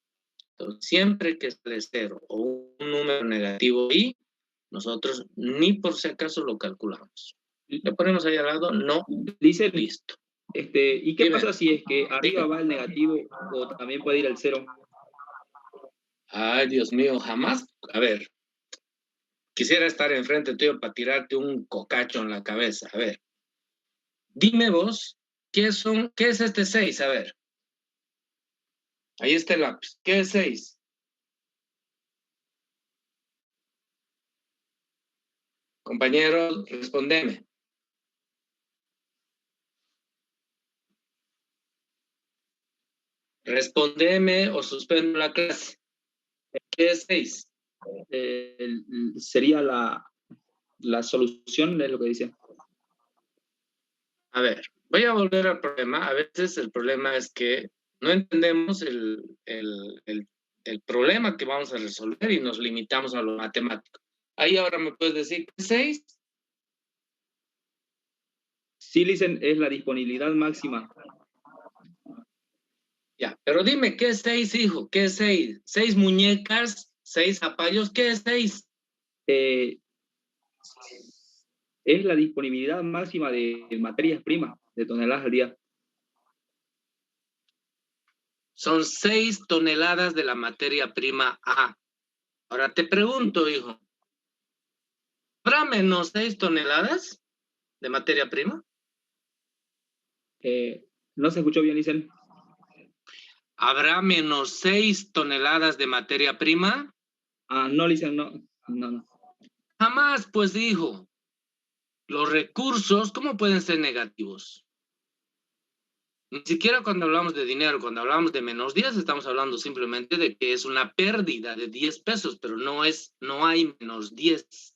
Speaker 1: Entonces siempre que sale 0 o un número negativo y nosotros ni por si acaso lo calculamos. Le ponemos ahí al lado, no,
Speaker 2: Dice,
Speaker 1: listo.
Speaker 2: ¿y qué
Speaker 1: Dime.
Speaker 2: pasa si es que arriba va el negativo o también puede ir el 0?
Speaker 1: Ay, Dios mío, jamás. A ver, quisiera estar enfrente tuyo para tirarte un cocacho en la cabeza. A ver, dime vos, ¿qué es este 6? A ver. Ahí está el lápiz. ¿Qué es 6? Compañeros, respondeme. Respondeme o suspendo la clase. ¿Qué es 6?
Speaker 2: Sería la solución, es lo que dice.
Speaker 1: A ver, voy a volver al problema. A veces el problema es que no entendemos el problema que vamos a resolver y nos limitamos a lo matemático. Ahí ahora me puedes decir, ¿qué es 6?
Speaker 2: Sí, dicen, es la disponibilidad máxima.
Speaker 1: Ya, pero dime, ¿qué es 6, hijo? ¿Qué es 6? 6 muñecas, 6 zapallos, ¿qué es 6?
Speaker 2: Es la disponibilidad máxima de materias primas, de toneladas al día.
Speaker 1: Son 6 toneladas de la materia prima A. Ahora te pregunto, hijo, ¿habrá menos 6 toneladas de materia prima?
Speaker 2: No se escuchó bien, dicen.
Speaker 1: ¿Habrá menos 6 toneladas de materia prima?
Speaker 2: No, dicen, no.
Speaker 1: Jamás, pues, hijo. Los recursos, ¿cómo pueden ser negativos? Ni siquiera cuando hablamos de dinero, cuando hablamos de menos 10, estamos hablando simplemente de que es una pérdida de 10 pesos, pero no hay menos 10.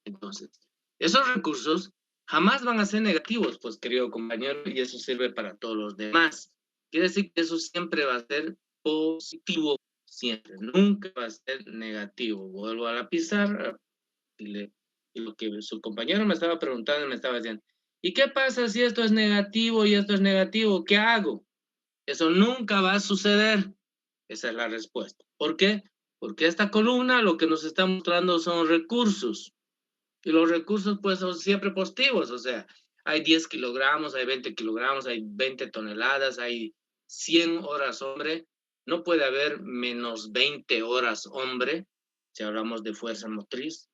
Speaker 1: Entonces, esos recursos jamás van a ser negativos, pues, querido compañero, y eso sirve para todos los demás. Quiere decir que eso siempre va a ser positivo, siempre, nunca va a ser negativo. Vuelvo a la pizarra y lo que su compañero me estaba preguntando, me estaba diciendo, ¿y qué pasa si esto es negativo y esto es negativo? ¿Qué hago? Eso nunca va a suceder. Esa es la respuesta. ¿Por qué? Porque esta columna lo que nos está mostrando son recursos. Y los recursos pues son siempre positivos. O sea, hay 10 kilogramos, hay 20 kilogramos, hay 20 toneladas, hay 100 horas hombre. No puede haber menos 20 horas hombre si hablamos de fuerza motriz.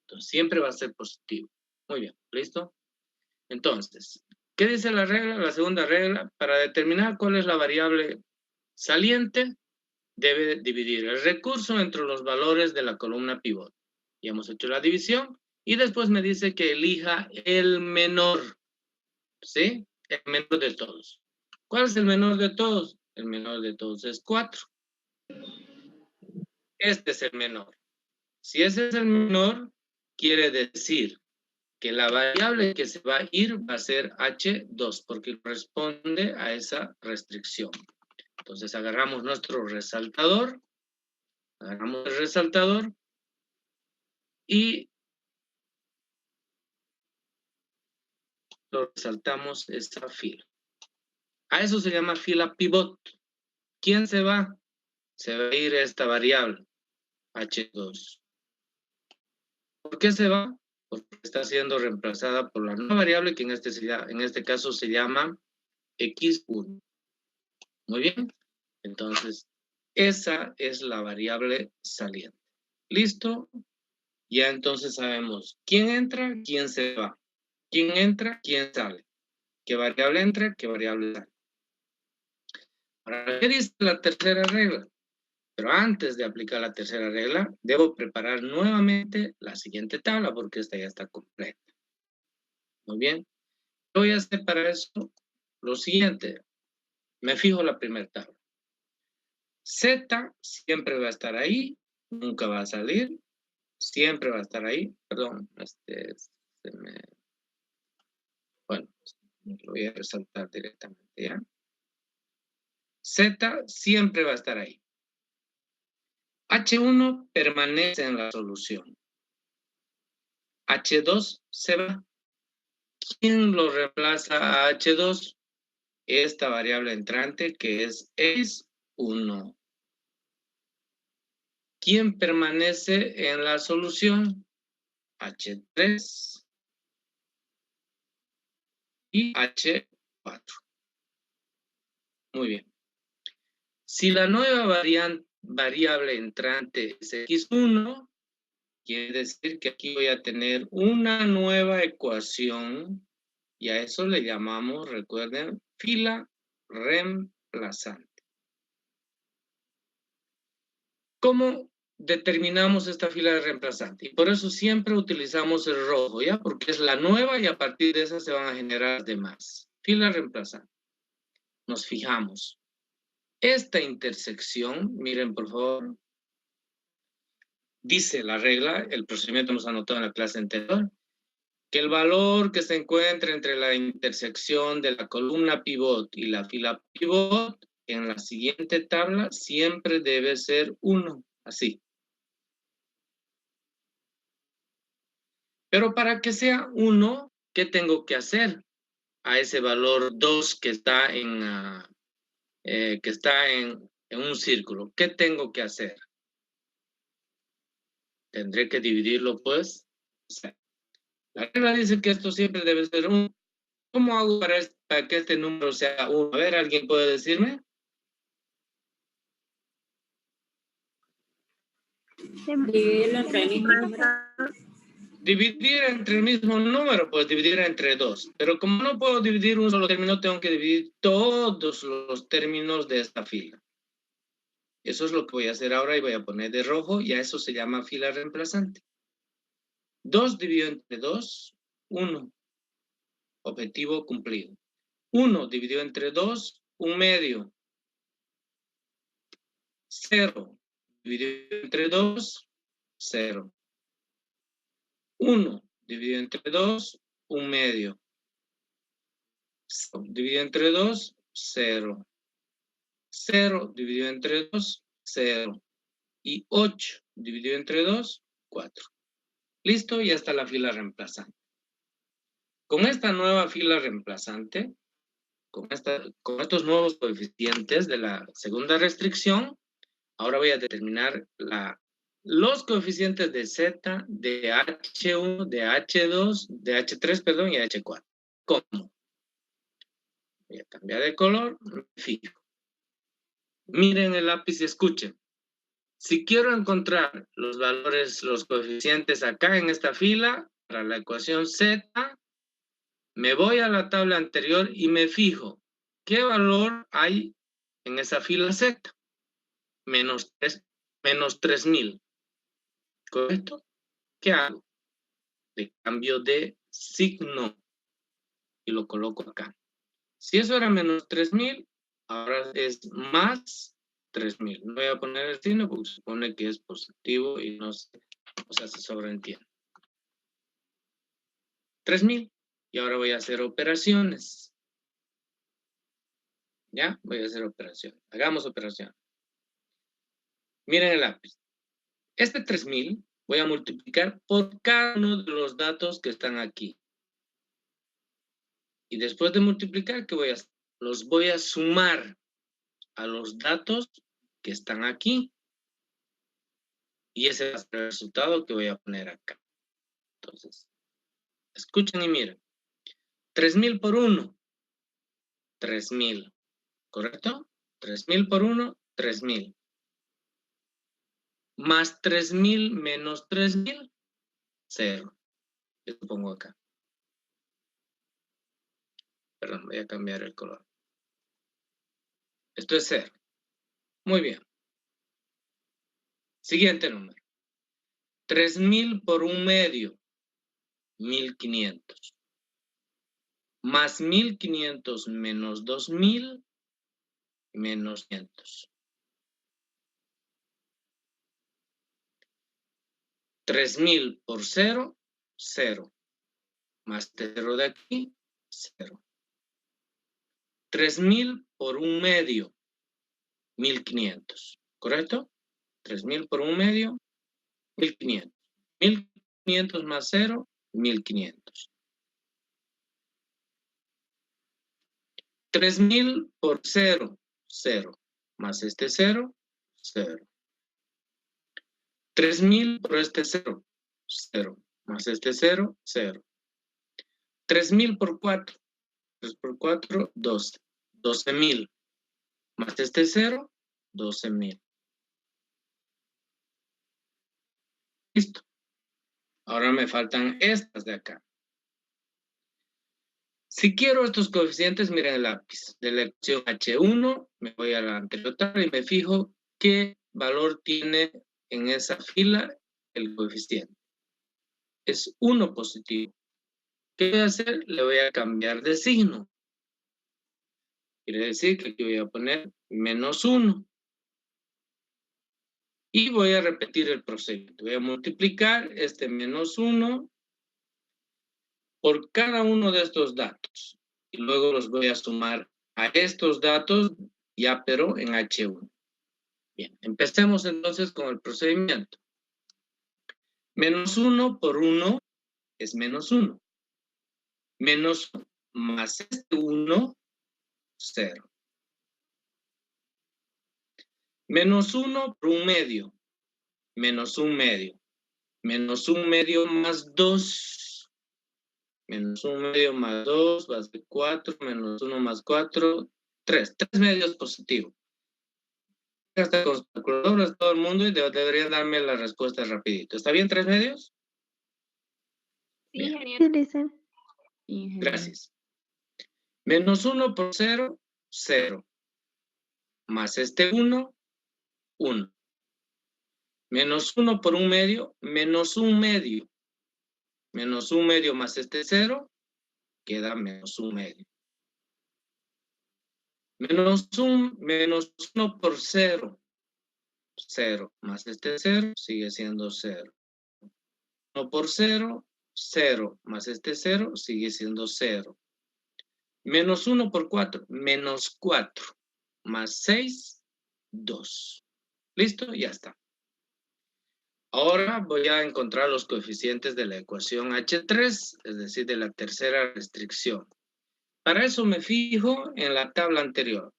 Speaker 1: Entonces, siempre va a ser positivo. Muy bien, ¿listo? Entonces, ¿qué dice la regla? La segunda regla, para determinar cuál es la variable saliente, debe dividir el recurso entre los valores de la columna pivot. Ya hemos hecho la división Y después me dice que elija el menor, ¿sí? El menor de todos. ¿Cuál es el menor de todos? El menor de todos es 4. Este es el menor. Si ese es el menor, quiere decir que la variable que se va a ir va a ser H2, porque corresponde a esa restricción. Entonces agarramos nuestro resaltador, agarramos el resaltador y lo resaltamos esa fila. A eso se llama fila pivot. ¿Quién se va? Se va a ir esta variable, H2. ¿Por qué se va? Porque está siendo reemplazada por la nueva variable que en este caso se llama X1. Muy bien. Entonces, esa es la variable saliente. ¿Listo? Ya entonces sabemos quién entra, quién se va. ¿Quién entra? ¿Quién sale? ¿Qué variable entra? ¿Qué variable sale? Ahora, ¿qué dice la tercera regla? Pero antes de aplicar la tercera regla, debo preparar nuevamente la siguiente tabla porque esta ya está completa. Muy bien. ¿Qué voy a hacer para eso? Lo siguiente. Me fijo la primera tabla. Z siempre va a estar ahí, nunca va a salir. Siempre va a estar ahí. Perdón, bueno, lo voy a resaltar directamente, ¿ya? Z siempre va a estar ahí. H1 permanece en la solución. H2 se va. ¿Quién lo reemplaza a H2? Esta variable entrante que es X1. ¿Quién permanece en la solución? H3 y H4. Muy bien. Si la nueva variable entrante es X1, quiere decir que aquí voy a tener una nueva ecuación y a eso le llamamos, recuerden, fila reemplazante. ¿Cómo determinamos esta fila de reemplazante? Y por eso siempre utilizamos el rojo, ¿ya? Porque es la nueva y a partir de esa se van a generar demás. Fila reemplazante. Nos fijamos. Esta intersección, miren por favor, dice la regla, el procedimiento nos anotó en la clase anterior, que el valor que se encuentra entre la intersección de la columna pivot y la fila pivot en la siguiente tabla siempre debe ser 1, así. Pero para que sea 1, ¿qué tengo que hacer? A ese valor 2 que está en un círculo. ¿Qué tengo que hacer? Tendré que dividirlo, pues. O sea, la regla dice que esto siempre debe ser 1. ¿Cómo hago para que este número sea 1? A ver, ¿alguien puede decirme?
Speaker 3: Dividirlo entre el mismo número.
Speaker 1: Dividir entre el mismo número, pues dividir entre 2. Pero como no puedo dividir un solo término, tengo que dividir todos los términos de esta fila. Eso es lo que voy a hacer ahora y voy a poner de rojo y a eso se llama fila reemplazante. 2 dividido entre 2, 1. Objetivo cumplido. 1 dividido entre 2, 1 medio. 0 dividido entre 2, 0. 1 dividido entre 2, 1 medio. 0 dividido entre 2, 0. 0 dividido entre 2, 0. Y 8 dividido entre 2, 4. Listo, ya está la fila reemplazante. Con esta nueva fila reemplazante, con estos nuevos coeficientes de la segunda restricción, ahora voy a determinar los coeficientes de Z, de H1, de H2, de H3, perdón, y H4. ¿Cómo? Voy a cambiar de color, me fijo. Miren el lápiz y escuchen. Si quiero encontrar los valores, los coeficientes acá en esta fila, para la ecuación Z, me voy a la tabla anterior y me fijo. ¿Qué valor hay en esa fila Z? Menos 3.000. ¿Correcto? ¿Qué hago? Le cambio de signo y lo coloco acá. Si eso era menos 3.000, ahora es más 3.000. No voy a poner el signo porque supone que es positivo y no se, o sea, se sobreentiende. 3.000. Y ahora voy a hacer operaciones. ¿Ya? Voy a hacer operaciones. Hagamos operaciones. Miren el lápiz. Este 3.000 voy a multiplicar por cada uno de los datos que están aquí. Y después de multiplicar, ¿qué voy a hacer? Los voy a sumar a los datos que están aquí. Y ese es el resultado que voy a poner acá. Entonces, escuchen y miren. 3.000 por 1, 3.000. ¿Correcto? 3.000 por 1, 3.000. Más 3.000 menos 3.000, 0. Yo lo pongo acá. Perdón, voy a cambiar el color. Esto es 0. Muy bien. Siguiente número. 3.000 por 1 medio, 1.500. Más 1.500 menos 2.000, menos 500. 3.000 por 0, 0. Más 0 de aquí, 0. 3.000 por 1 medio, 1.500. ¿Correcto? 3.000 por 1 medio, 1.500. 1.500 más 0, 1.500. 3.000 por 0, 0. Más este 0, 0. 3.000 por este 0, 0. Más este 0, 0. 3.000 por 4. 3 por 4, 12. 12.000. Más este 0, 12.000. Listo. Ahora me faltan estas de acá. Si quiero estos coeficientes, miren el lápiz. De la ecuación H1, me voy a la anterior tabla y me fijo qué valor tiene en esa fila el coeficiente. Es 1 positivo. ¿Qué voy a hacer? Le voy a cambiar de signo. Quiere decir que aquí voy a poner menos 1. Y voy a repetir el procedimiento. Voy a multiplicar este menos 1 por cada uno de estos datos. Y luego los voy a sumar a estos datos ya, pero en H1. Bien, empecemos entonces con el procedimiento. Menos 1 por 1 es menos 1. Menos 1 más este 1, 0. Menos 1 por 1 medio. Menos 1 medio. Menos 1 medio más 2. Menos 1 medio más 2 va a ser 4. Menos 1 más 4, 3. 3 medios positivos. Hasta con calculadoras todo el mundo y deberían darme la respuesta rapidito. ¿Está bien 3 medios?
Speaker 3: Sí,
Speaker 1: Bien. Gracias. Menos 1 por 0, 0. Más este 1, 1. Menos 1 por 1 medio, menos 1 medio. Menos 1 medio más este 0, queda menos 1 medio. Menos 1 por 0, 0. Más este 0, sigue siendo 0. 1 por 0, 0. Más este 0, sigue siendo 0. Menos 1 por 4, menos 4. Más 6, 2. ¿Listo? Ya está. Ahora voy a encontrar los coeficientes de la ecuación H3, es decir, de la tercera restricción. Para eso me fijo en la tabla anterior.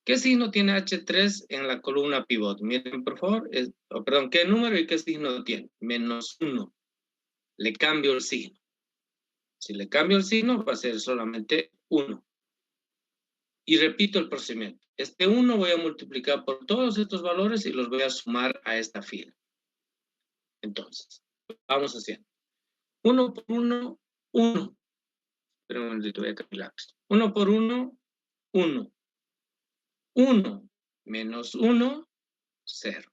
Speaker 1: ¿Qué signo tiene H3 en la columna pivot? Miren, por favor. Perdón, ¿qué número y qué signo tiene? Menos 1. Le cambio el signo. Si le cambio el signo, va a ser solamente 1. Y repito el procedimiento. Este 1 voy a multiplicar por todos estos valores y los voy a sumar a esta fila. Entonces, vamos haciendo. 1 por 1, 1. Espera un momentito, voy a cambiar el lápiz. 1 por 1, 1. 1 menos 1, 0.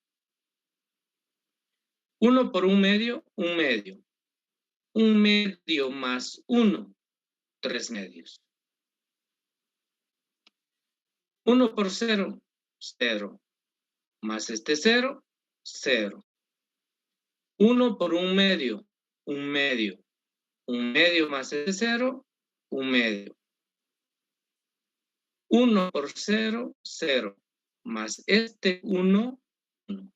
Speaker 1: 1 por 1 medio, 1 medio. 1 medio más 1, 3 medios. 1 por 0, 0. Más este 0, 0. 1 por 1 medio, 1 medio. 1 medio más este 0, 1 medio. 1 por 0, 0. Más este 1, 1.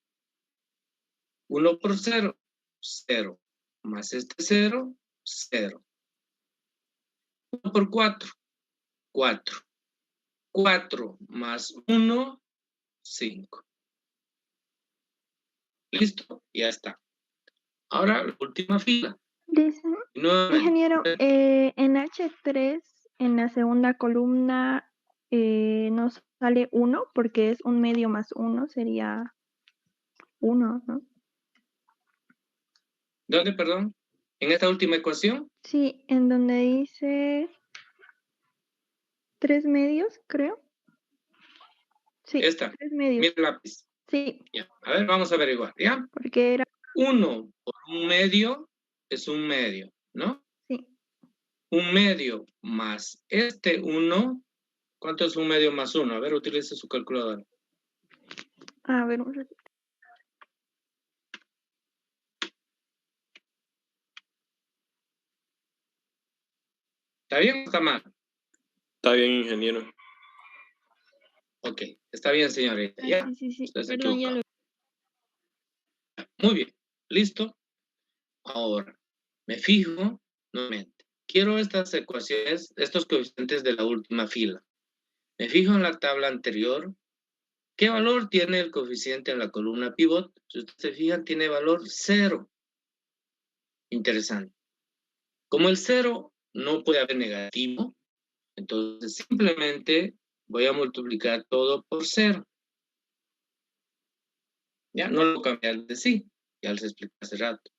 Speaker 1: 1 por 0, 0. Más este 0, 0. 1 por 4, 4. 4 más 1, 5. ¿Listo? Ya está. Ahora la última fila.
Speaker 3: Dice,
Speaker 1: Nuevamente.
Speaker 3: ingeniero, en H3, en la segunda columna, nos sale 1 porque es 1 medio más 1, sería 1, ¿no?
Speaker 1: ¿Dónde, perdón? ¿En esta última ecuación?
Speaker 3: Sí, en donde dice 3 medios, creo. Sí,
Speaker 1: Esta.
Speaker 3: 3 medios.
Speaker 1: Mira el lápiz.
Speaker 3: Sí,
Speaker 1: Ya. A ver, vamos a averiguar, ¿ya?
Speaker 3: porque era,
Speaker 1: 1 por 1 medio es 1 medio, ¿no?
Speaker 3: sí,
Speaker 1: 1 medio más este 1. ¿Cuánto es 1 medio más 1? A ver, utilice su calculadora.
Speaker 3: a ver un ratito.
Speaker 1: ¿Está bien o está mal?
Speaker 4: Está bien, ingeniero.
Speaker 1: Ok, está bien, señorita. Ya.
Speaker 3: Sí,
Speaker 1: Usted se
Speaker 3: perdón, ya
Speaker 1: equivocó.
Speaker 3: lo...
Speaker 1: Muy bien. ¿Listo? Ahora, me fijo nuevamente. Quiero estas ecuaciones, estos coeficientes de la última fila. Me fijo en la tabla anterior. ¿Qué valor tiene el coeficiente en la columna pivot? Si ustedes se fijan, tiene valor 0. Interesante. Como el 0 no puede haber negativo, entonces simplemente voy a multiplicar todo por 0. Ya no lo voy a cambiar de sí. Ya les expliqué hace rato.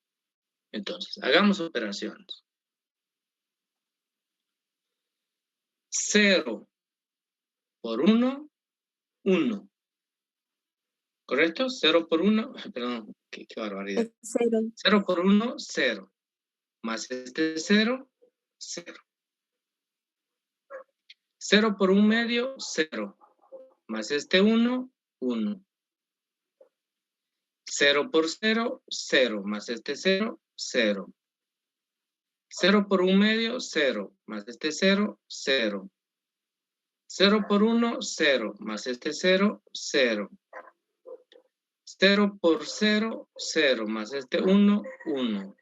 Speaker 1: Entonces, hagamos operaciones. 0 por 1, 1. ¿Correcto? 0 por 1, perdón, qué barbaridad. 0 por 1, 0. Más este 0, 0. 0 por 1 medio, 0. Más este 1, 1. 0 por 0, 0. Más este 0, 0. 0 por 1 medio, 0. Más este 0, 0. 0 por 1, 0. Más este 0, 0. 0 por 0, 0. Más este 1, 1.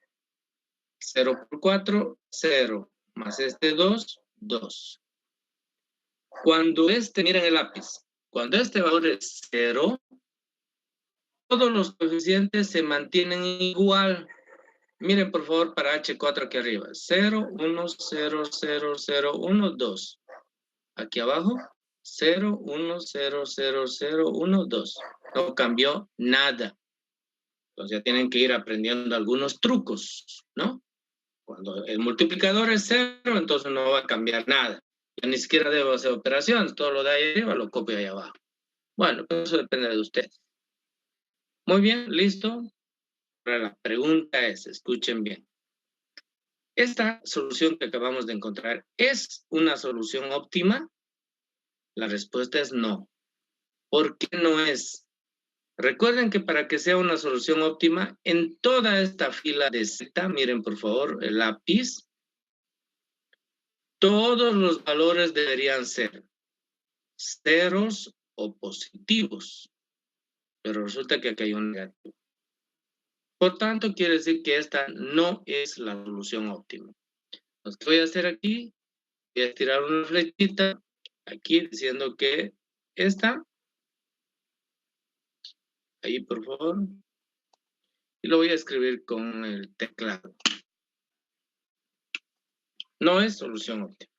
Speaker 1: 0 por 4, 0. Más este 2, 2. Cuando miren el lápiz, cuando este valor es 0, todos los coeficientes se mantienen igual. Miren, por favor, para H4 aquí arriba. 0, 1, 0, 0, 0, 1, 2. Aquí abajo, 0, 1, 0, 0, 0, 1, 2. No cambió nada. Entonces ya tienen que ir aprendiendo algunos trucos, ¿no? Cuando el multiplicador es 0, entonces no va a cambiar nada. Ya ni siquiera debo hacer operaciones. Todo lo de ahí arriba lo copio ahí abajo. Bueno, pues eso depende de ustedes. Muy bien, listo. Ahora la pregunta es, escuchen bien. ¿Esta solución que acabamos de encontrar es una solución óptima? La respuesta es no. ¿Por qué no es? Recuerden que para que sea una solución óptima, en toda esta fila de Z, miren por favor el lápiz, todos los valores deberían ser ceros o positivos, pero resulta que aquí hay un negativo. Por tanto, quiere decir que esta no es la solución óptima. Lo que voy a hacer aquí, voy a estirar una flechita aquí diciendo que esta, ahí por favor, y lo voy a escribir con el teclado. No es solución óptima.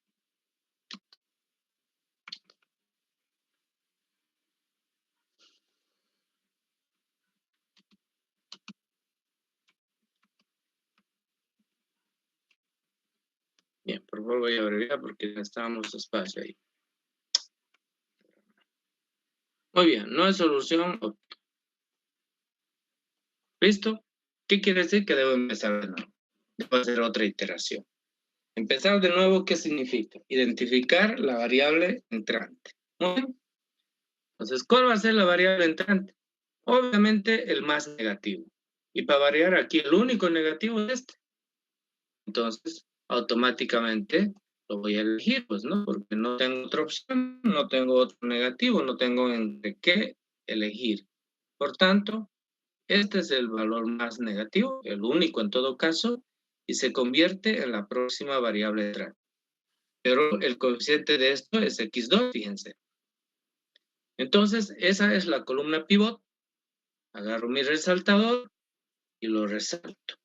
Speaker 1: Bien, por favor voy a abreviar porque necesitamos espacio ahí. Muy bien, no es solución óptima. ¿Listo? ¿Qué quiere decir? Que debo empezar de nuevo. Debo hacer otra iteración. Empezar de nuevo, ¿qué significa? Identificar la variable entrante. Muy bien. Entonces, ¿cuál va a ser la variable entrante? Obviamente el más negativo. Y para variar aquí, el único negativo es este. Entonces, automáticamente lo voy a elegir, pues, ¿no? Porque no tengo otra opción, no tengo otro negativo, no tengo entre qué elegir. Por tanto, este es el valor más negativo, el único en todo caso, y se convierte en la próxima variable entrante. Pero el coeficiente de esto es x2, fíjense. Entonces, esa es la columna pivot. Agarro mi resaltador y lo resalto.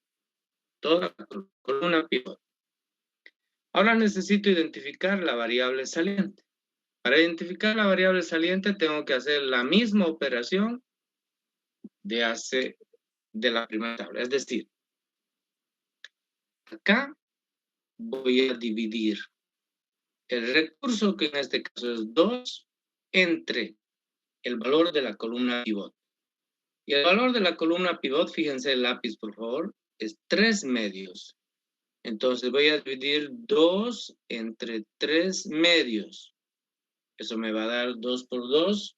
Speaker 1: Toda la columna pivot. Ahora necesito identificar la variable saliente. Para identificar la variable saliente tengo que hacer la misma operación de la primera tabla. Es decir, acá voy a dividir el recurso, que en este caso es 2, entre el valor de la columna pivot. Y el valor de la columna pivot, fíjense el lápiz por favor, es 3 medios. Entonces voy a dividir 2 entre 3 medios. Eso me va a dar 2 por 2,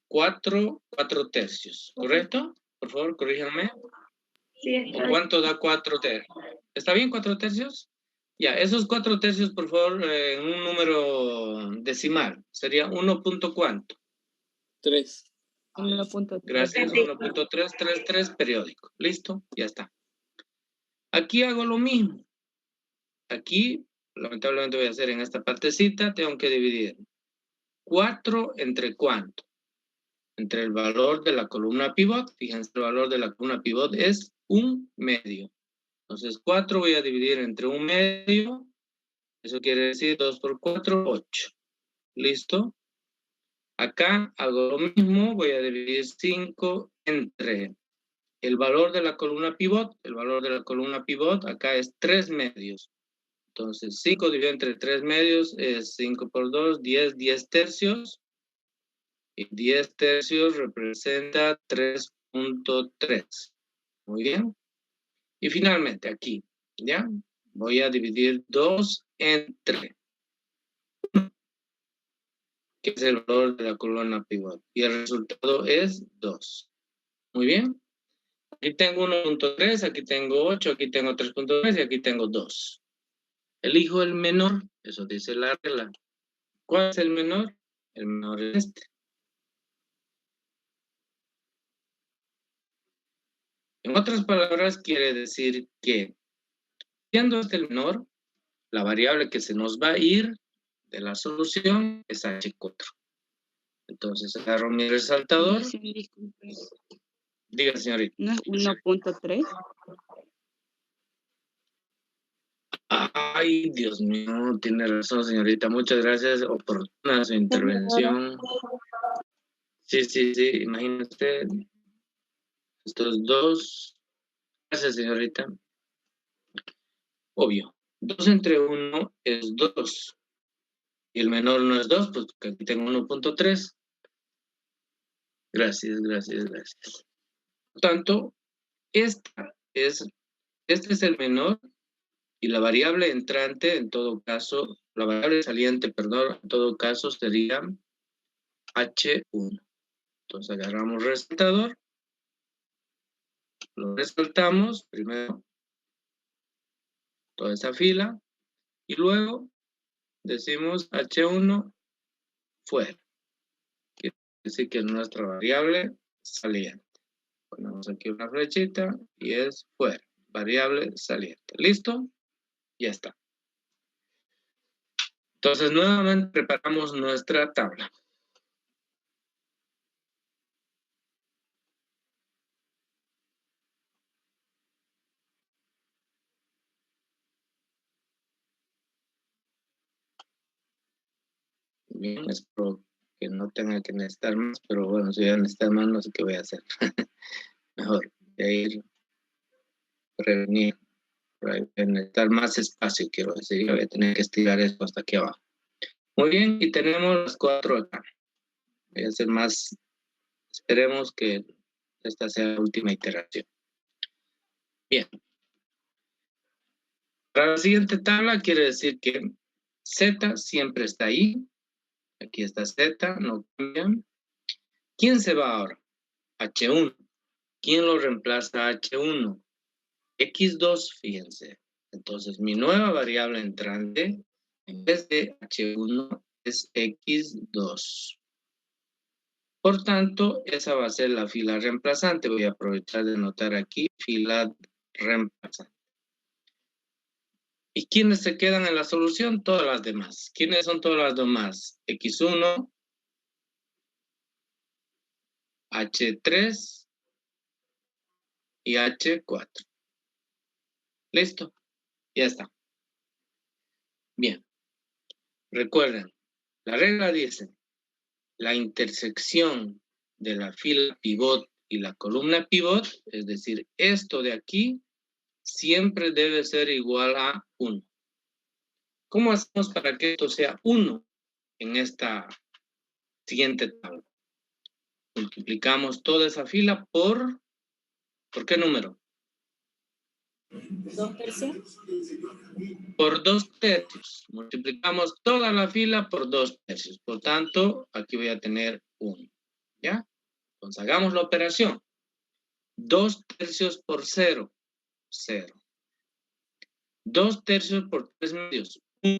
Speaker 1: 4 tercios. ¿Correcto? Por favor, corríjanme.
Speaker 3: Sí,
Speaker 1: ¿O cuánto da 4 tercios? ¿Está bien 4 tercios? Ya, esos 4 tercios, por favor, en un número decimal. Sería 1 punto ¿cuánto?
Speaker 4: 3.
Speaker 3: 1.3.
Speaker 1: Gracias, 1.333 periódico. ¿Listo? Ya está. Aquí hago lo mismo. Aquí, lamentablemente voy a hacer en esta partecita, tengo que dividir 4 entre ¿cuánto? Entre el valor de la columna pivot. Fíjense, el valor de la columna pivot es 1 medio. Entonces, 4 voy a dividir entre 1 medio. Eso quiere decir 2 por 4, 8. ¿Listo? Acá hago lo mismo. Voy a dividir 5 entre el valor de la columna pivot. El valor de la columna pivot acá es 3 medios. Entonces, 5 dividido entre 3 medios es 5 por 2, 10, 10 tercios. Y 10 tercios representa 3.3. Muy bien. Y finalmente aquí, ¿ya? Voy a dividir 2 entre, que es el valor de la columna pivot. Y el resultado es 2. Muy bien. Aquí tengo 1.3, aquí tengo 8, aquí tengo 3.3 y aquí tengo 2. Elijo el menor, eso dice la regla. ¿Cuál es el menor? El menor es este. En otras palabras, quiere decir que, siendo este el menor, la variable que se nos va a ir de la solución es H4. Entonces, agarro mi resaltador. Diga, señorita.
Speaker 5: ¿No es 1.3?
Speaker 1: Ay, Dios mío, tiene razón, señorita. Muchas gracias. Oportuna su intervención. Sí, imagínate. Estos dos. Gracias, señorita. Obvio. 2 entre 1 es 2. Y el menor no es 2, pues aquí tengo 1.3. Gracias. Por tanto, este es el menor y la variable entrante, en todo caso, la variable saliente, perdón, en todo caso sería H1. Entonces agarramos resaltador, lo resaltamos primero, toda esa fila, y luego decimos H1 fuera. Quiere decir que es nuestra variable saliente. Ponemos aquí una flechita y es fuera. Variable saliente. ¿Listo? Ya está. Entonces, nuevamente preparamos nuestra tabla. Bien, espero que no tenga que necesitar más, pero bueno, si voy a necesitar más, no sé qué voy a hacer. Mejor, voy a ir prevenir. Voy a necesitar más espacio, quiero decir. Voy a tener que estirar esto hasta aquí abajo. Muy bien, y tenemos las 4 acá. Voy a hacer más. Esperemos que esta sea la última iteración. Bien. Para la siguiente tabla quiere decir que Z siempre está ahí. Aquí está Z, no cambian. ¿Quién se va ahora? H1. ¿Quién lo reemplaza a H1? X2, fíjense. Entonces, mi nueva variable entrante, en vez de H1, es X2. Por tanto, esa va a ser la fila reemplazante. Voy a aprovechar de anotar aquí fila reemplazante. ¿Y quiénes se quedan en la solución? Todas las demás. ¿Quiénes son todas las demás? X1, H3 y H4. ¿Listo? Ya está. Bien. Recuerden, la regla dice, la intersección de la fila pivot y la columna pivot, es decir, esto de aquí, siempre debe ser igual a 1. ¿Cómo hacemos para que esto sea 1 en esta siguiente tabla? Multiplicamos toda esa fila ¿por qué número?
Speaker 5: 2 tercios.
Speaker 1: Por 2 tercios. Multiplicamos toda la fila por 2 tercios. Por tanto, aquí voy a tener 1. ¿Ya? Entonces, hagamos la operación. 2 tercios por 0, 0. 2 tercios por 3 medios, 1.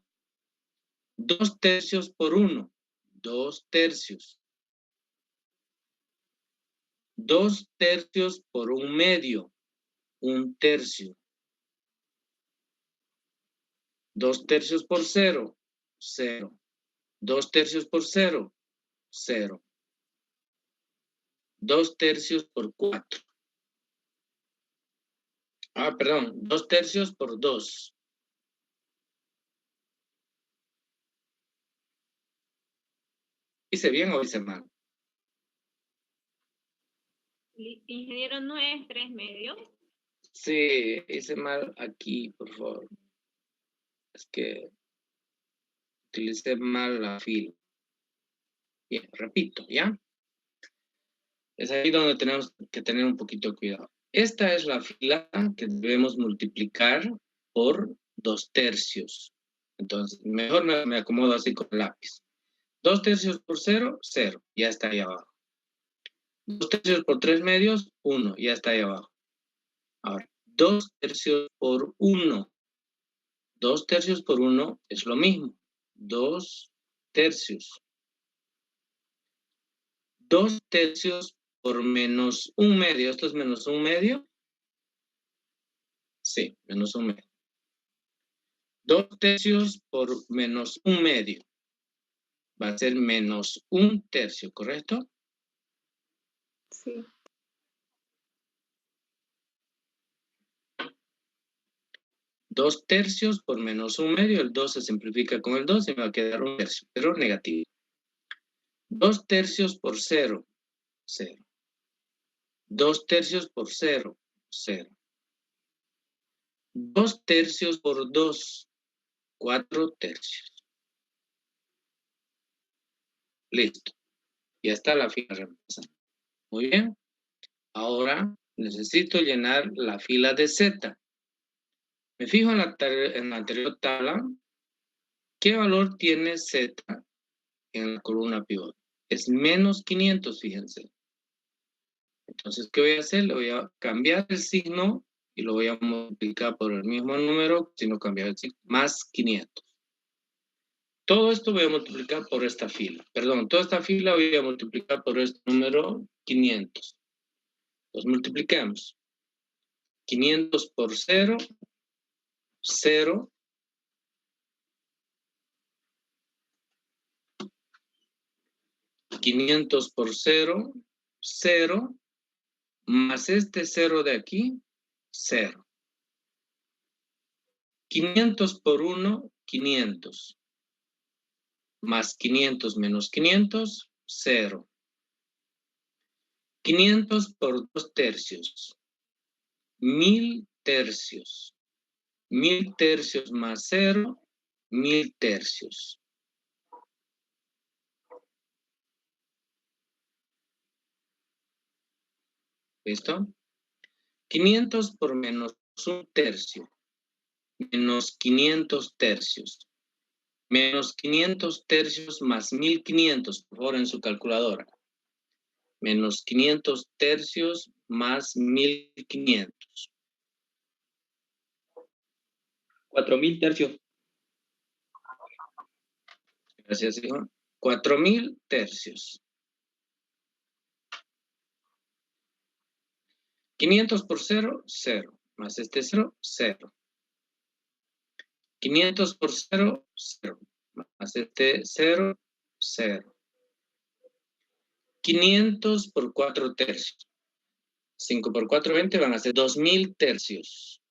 Speaker 1: 2 tercios por 1, 2 tercios. 2 tercios por 1 medio, 1 tercio. 2 tercios por 0, 0. 2 tercios por 0, 0. 2 tercios por 4. Perdón, 2 tercios por 2. ¿Hice bien o hice mal?
Speaker 5: Ingeniero, ¿no es 3 medios?
Speaker 1: Sí, hice mal aquí, por favor. Es que utilicé mal la fila. Bien, repito, ¿ya? Es ahí donde tenemos que tener un poquito de cuidado. Esta es la fila que debemos multiplicar por 2 tercios. Entonces, mejor me acomodo así con el lápiz. 2 tercios por 0, 0. Ya está ahí abajo. 2 tercios por 3 medios, 1. Ya está ahí abajo. Ahora, 2 tercios por 1. 2 tercios por 1 es lo mismo. 2 tercios. 2 tercios por menos 1 medio. ¿Esto es menos 1 medio? Sí, menos 1 medio. 2 tercios por menos 1 medio. Va a ser menos 1 tercio, ¿correcto?
Speaker 3: Sí.
Speaker 1: 2 tercios por menos 1 medio. El 2 se simplifica con el 2 y me va a quedar 1 tercio, pero negativo. 2 tercios por 0, 0. 2 tercios por 0, 0. 2 tercios por 2, 4 tercios. Listo. Ya está la fila reemplazante. Muy bien. Ahora necesito llenar la fila de Z. Me fijo en la anterior tabla. ¿Qué valor tiene Z en la columna pivot? Es menos 500, fíjense. Entonces, ¿qué voy a hacer? Le voy a cambiar el signo y lo voy a multiplicar por el mismo número, sino cambiar el signo, más 500. Todo esto voy a multiplicar por esta fila. Perdón, toda esta fila voy a multiplicar por este número 500. Los multiplicamos. 500 por 0, 0. 500 por 0, 0. Más este 0 de aquí, 0. 500 por 1, 500. Más 500 menos 500, 0. 500 por 2 tercios. 1000 tercios. 1000 tercios más 0, 1000 tercios. ¿Listo? 500 por menos 1 tercio. menos 500 tercios. Menos 500 tercios más 1500, por favor, en su calculadora. Menos 500 tercios más 1500.
Speaker 2: 4.000 tercios.
Speaker 1: Gracias, hijo. 4000 tercios. 500 por 0, 0. Más este 0, 0. 500 por 0, 0. Más este 0, 0. 500 por 4 tercios. 5 por 4, 20, van a ser 2000 tercios.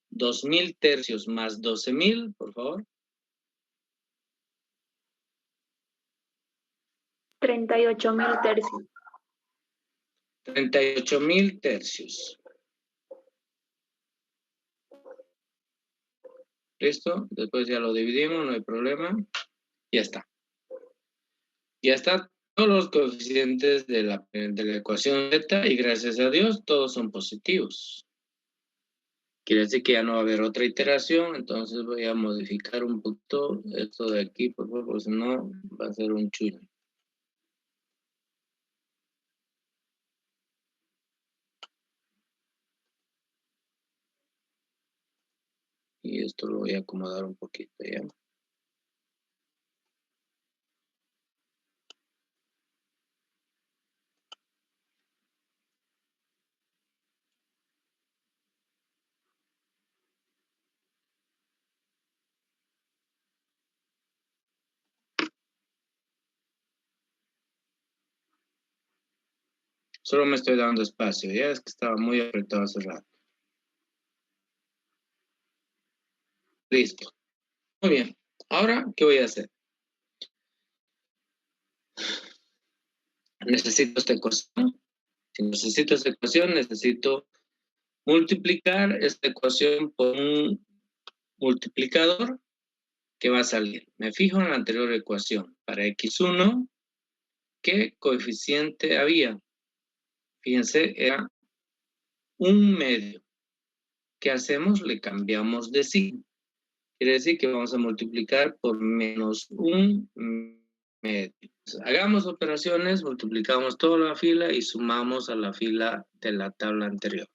Speaker 1: 2000 tercios más 12.000, por favor.
Speaker 3: 38.000 tercios.
Speaker 1: 38.000 tercios. ¿Listo? Después ya lo dividimos, no hay problema. Ya está. Ya está todos los coeficientes de la ecuación Z y gracias a Dios todos son positivos. Quiere decir que ya no va a haber otra iteración, entonces voy a modificar un poquito esto de aquí, por favor, porque si no va a ser un chuño. Y esto lo voy a acomodar un poquito ya. Solo me estoy dando espacio, ya es que estaba muy apretado hace rato. Listo. Muy bien. Ahora, ¿qué voy a hacer? Necesito esta ecuación. Si necesito esta ecuación, necesito multiplicar esta ecuación por un multiplicador que va a salir. Me fijo en la anterior ecuación. Para x1, ¿qué coeficiente había? Fíjense, era 1/2. ¿Qué hacemos? Le cambiamos de signo. Quiere decir que vamos a multiplicar por menos 1/2. Hagamos operaciones, multiplicamos toda la fila y sumamos a la fila de la tabla anterior.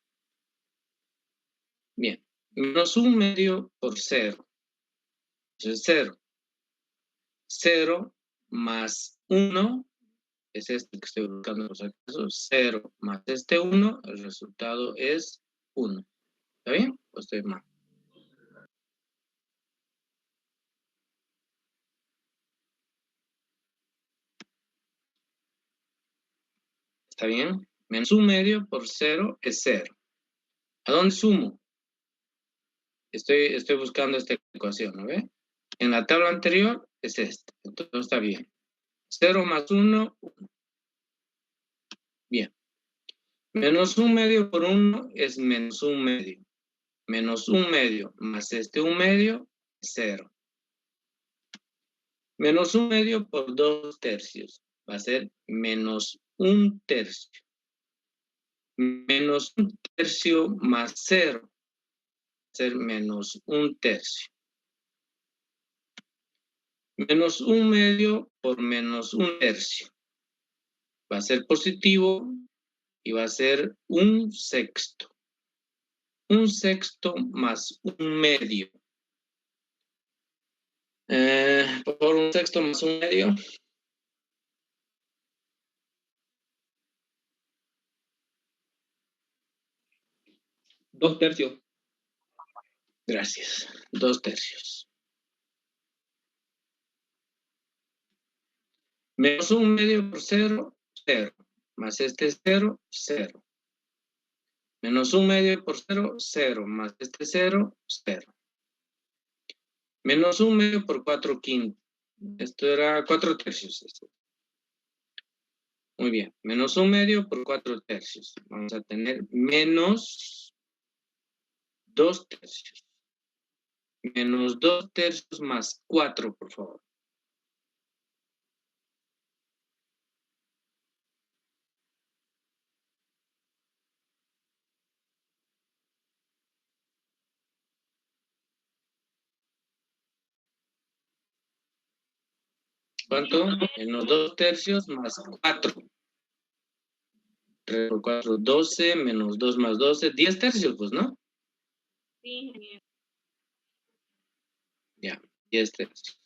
Speaker 1: Bien, menos 1/2 por 0. Eso es 0. 0 más 1, es este que estoy buscando por si acaso. 0 más este 1, el resultado es 1. ¿Está bien? ¿O estoy mal? ¿Está bien? Menos 1/2 por 0 es 0. ¿A dónde sumo? Estoy buscando esta ecuación, ¿no ve? En la tabla anterior es esta. Entonces está bien. 0 más 1, 1. Bien. Menos 1/2 por 1 es menos 1/2. Menos 1/2 más este 1/2 es 0. Menos 1/2 por 2 tercios. Va a ser menos 1 tercio. Menos 1 tercio más 0. Va a ser menos 1 tercio. Menos 1/2 por menos 1 tercio. Va a ser positivo y va a ser 1/6. 1/6 más 1/2. Por favor, 1/6 más 1/2.
Speaker 2: 2 tercios.
Speaker 1: Gracias. 2 tercios. Menos 1/2 por 0, 0. Más este 0, 0. Menos 1/2 por 0, 0. Más este 0, 0. Menos 1/2 por 4 quintos. Esto era 4 tercios. Muy bien. Menos 1/2 por 4 tercios. Vamos a tener menos 2 tercios. Menos 2 tercios más 4, por favor. ¿Cuánto? Menos 2 tercios más 4. 3 por 4, 12, menos 2 más 12, 10 tercios, pues, ¿no?
Speaker 5: Sí, ingeniero.
Speaker 1: Ya, 10 tercios.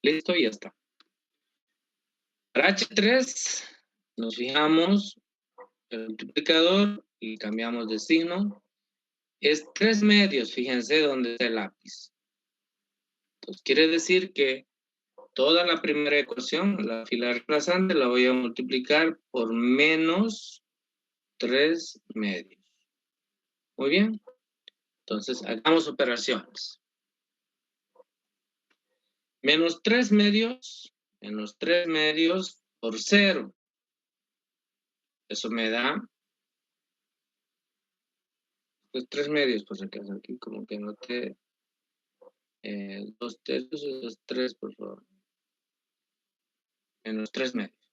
Speaker 1: Listo, y ya está. Para H3, nos fijamos el multiplicador y cambiamos de signo. Es 3 medios, fíjense dónde está el lápiz. Entonces, quiere decir que toda la primera ecuación, la fila reemplazante, la voy a multiplicar por menos 3 medios. Muy bien. Entonces, hagamos operaciones. Menos 3 medios por 0. Eso me da, pues 3 medios, por si acaso, aquí como que noté 2 tercios, eso es 3, por favor. Menos 3 medios.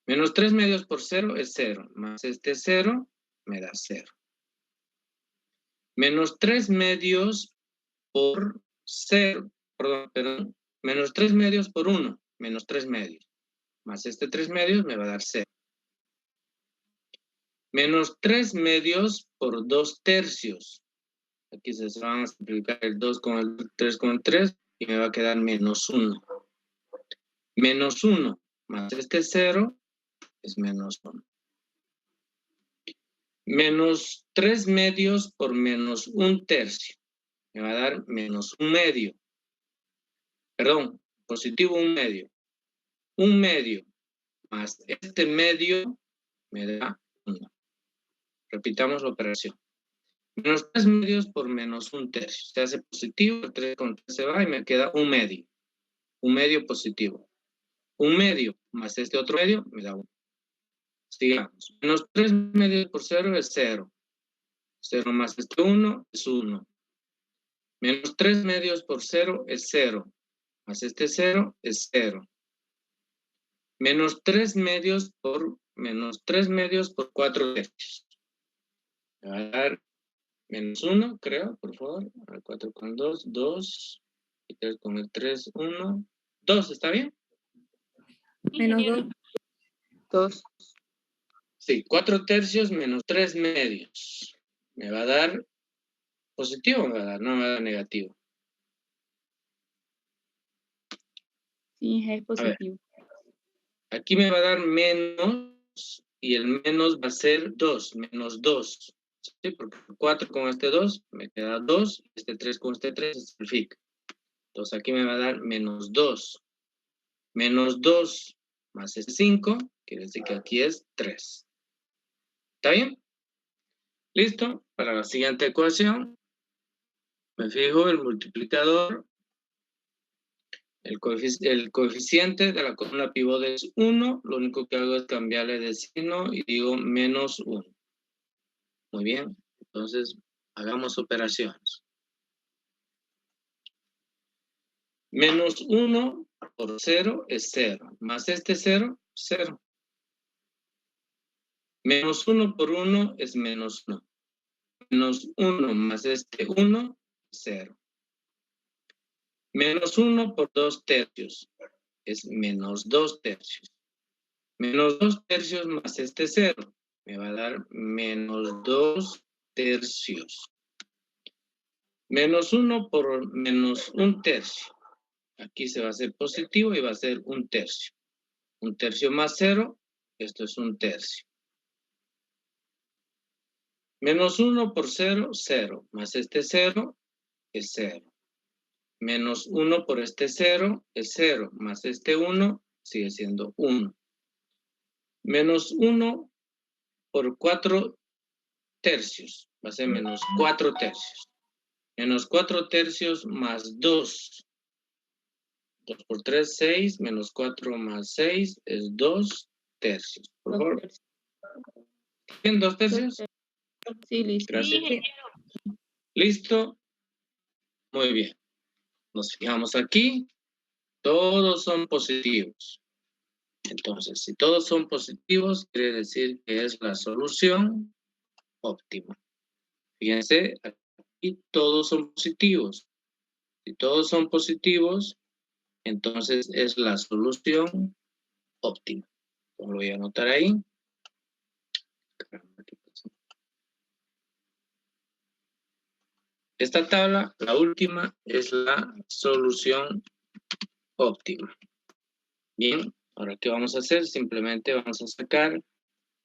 Speaker 1: Menos 3 medios por 0 es 0, más este 0 me da 0. Menos 3 medios por 0, perdón, menos 3 medios por 1, menos 3 medios. Más este 3 medios me va a dar 0. Menos 3 medios por 2 tercios. Aquí se van a simplificar el 2 con el 3 con el 3 y me va a quedar menos 1. Menos 1 más este 0 es menos 1. Menos 3 medios por menos 1 tercio. Me va a dar menos 1 medio. Perdón, positivo 1 medio. 1 medio más este medio me da 1. Repitamos la operación. Menos 3 medios por menos 1 tercio. Se hace positivo, el 3 con 3 se va y me queda 1 medio. 1 medio positivo. 1 medio más este otro medio me da 1. Sigamos. Menos 3 medios por 0 es 0. 0 más este 1 es 1. Menos 3 medios por 0 es 0. Más este 0 es 0. Menos 3 medios por 4 tercios. Me va a dar menos 1, creo, por favor. 4 con 2, 2. Y 3 con el 3, 1. 2, ¿está bien?
Speaker 6: Menos
Speaker 5: Ingeniero.
Speaker 6: 2.
Speaker 1: Sí, 4 tercios menos 3 medios. Me va a dar positivo, me va a dar, no me va a dar negativo.
Speaker 6: Sí, es
Speaker 1: A ver,
Speaker 6: positivo.
Speaker 1: aquí me va a dar menos y el menos va a ser 2, menos 2. ¿Sí? Porque 4 con este 2 me queda 2, este 3 con este 3 es el FIC. Entonces aquí me va a dar menos 2. Menos 2 más este 5, quiere decir que aquí es 3. ¿Está bien? ¿Listo? Para la siguiente ecuación, me fijo el multiplicador. El coeficiente de la columna pivot es 1. Lo único que hago es cambiarle de signo y digo menos 1. Muy bien. Entonces, hagamos operaciones. Menos 1 por 0 es 0. Más este 0, 0. Menos 1 por 1 es menos 1. Menos 1 más este 1, 0. Menos 1 por 2 tercios es menos 2 tercios. Menos 2 tercios más este 0 me va a dar menos 2 tercios. Menos 1 por menos 1 tercio. Aquí se va a hacer positivo y va a ser 1 tercio. 1 tercio más 0, esto es 1 tercio. Menos 1 por 0, 0. Más este 0 es 0. Menos 1 por este 0 es 0. Más este 1 sigue siendo 1. Menos 1 por 4 tercios. Va a ser menos 4 tercios. Menos 4 tercios más 2. 2 por 3, 6. Menos 4 más 6 es 2 tercios. Por favor. ¿Bien? 2 tercios?
Speaker 6: Sí, listo.
Speaker 1: Gracias.
Speaker 5: Sí,
Speaker 1: ¿Listo? Muy bien. Nos fijamos aquí. Todos son positivos. Entonces, si todos son positivos, quiere decir que es la solución óptima. Fíjense, aquí todos son positivos. Si todos son positivos, entonces es la solución óptima. Lo voy a anotar ahí. Esta tabla, la última, es la solución óptima. Bien, ahora ¿qué vamos a hacer? Simplemente vamos a sacar,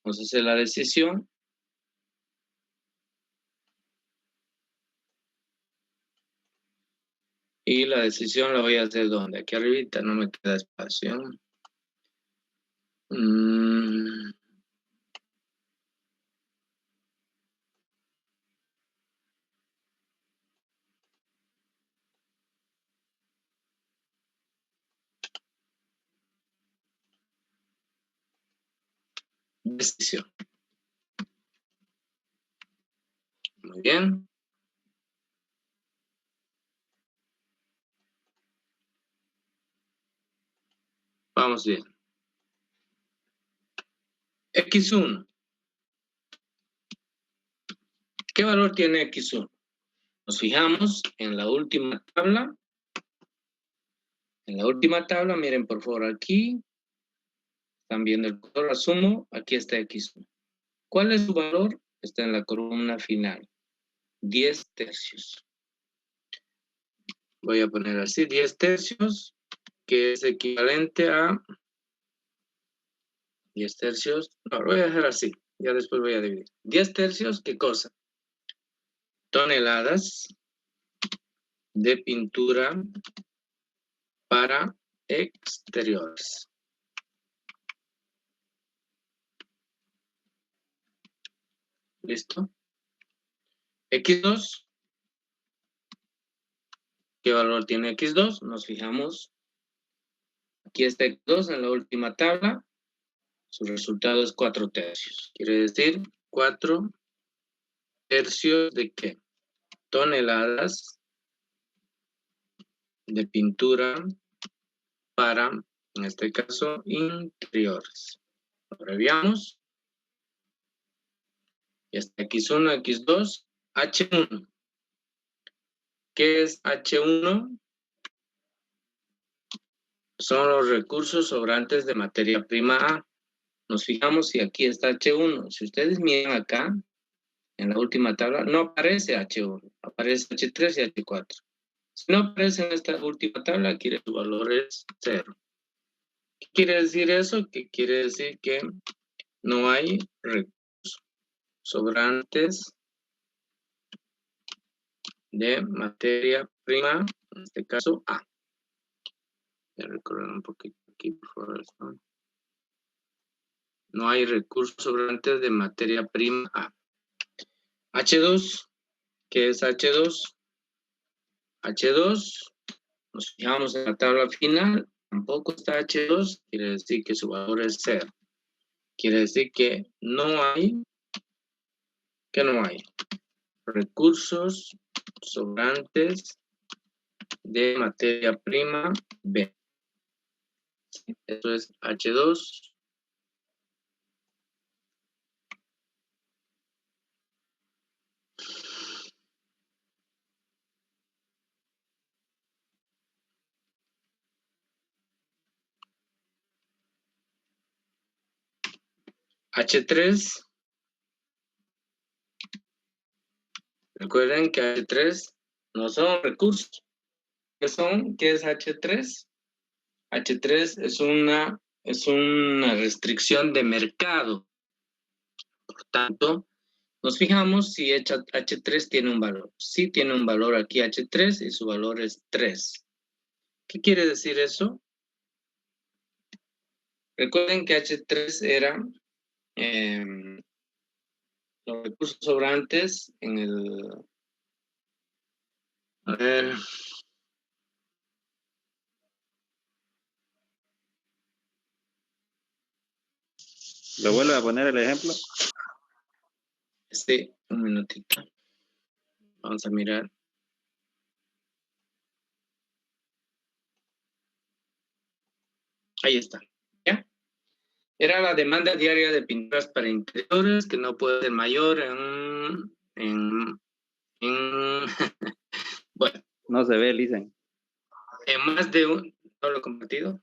Speaker 1: vamos a hacer la decisión. Y la decisión la voy a hacer ¿dónde? Aquí arribita, no me queda espacio. Decisión. Muy bien. Vamos bien. X1. ¿Qué valor tiene X1? Nos fijamos en la última tabla. En la última tabla, miren por favor aquí. Están viendo el color, asumo. Aquí está X1. ¿Cuál es su valor? Está en la columna final. 10 tercios. Voy a poner así, 10 tercios, que es equivalente a 10 tercios. No, lo voy a dejar así. Ya después voy a dividir. 10 tercios, ¿qué cosa? Toneladas de pintura para exteriores. ¿Listo? X2. ¿Qué valor tiene X2? Nos fijamos. Aquí está X2 en la última tabla. Su resultado es 4 tercios. Quiere decir 4 tercios de ¿qué? Toneladas de pintura para, en este caso, interiores. Abreviamos. Y está X1, X2, H1. ¿Qué es H1? Son los recursos sobrantes de materia prima A. Nos fijamos si aquí está H1. Si ustedes miran acá, en la última tabla, no aparece H1, aparece H3 y H4. Si no aparece en esta última tabla, aquí su valor es 0. ¿Qué quiere decir eso? Que quiere decir que no hay recursos sobrantes de materia prima, en este caso A. Voy a recorrer un poquito aquí, por favor. No hay recursos sobrantes de materia prima A. H2, ¿qué es H2? H2, nos fijamos en la tabla final, tampoco está H2, quiere decir que su valor es 0. Quiere decir que no hay, recursos sobrantes de materia prima B. Esto es H2. H3. Recuerden que H3 no son recursos. ¿Qué son? ¿Qué es H3? H3 es una restricción de mercado. Por tanto, nos fijamos si H3 tiene un valor. Sí tiene un valor aquí H3 y su valor es 3. ¿Qué quiere decir eso? Recuerden que H3 era los recursos sobrantes en el... A ver...
Speaker 7: ¿Lo vuelve a poner el ejemplo?
Speaker 1: Sí, un minutito. Vamos a mirar. Ahí está. ¿Ya? Era la demanda diaria de pinturas para interiores que no puede ser mayor bueno.
Speaker 7: No se ve, dicen.
Speaker 1: En más de un... ¿No lo he compartido?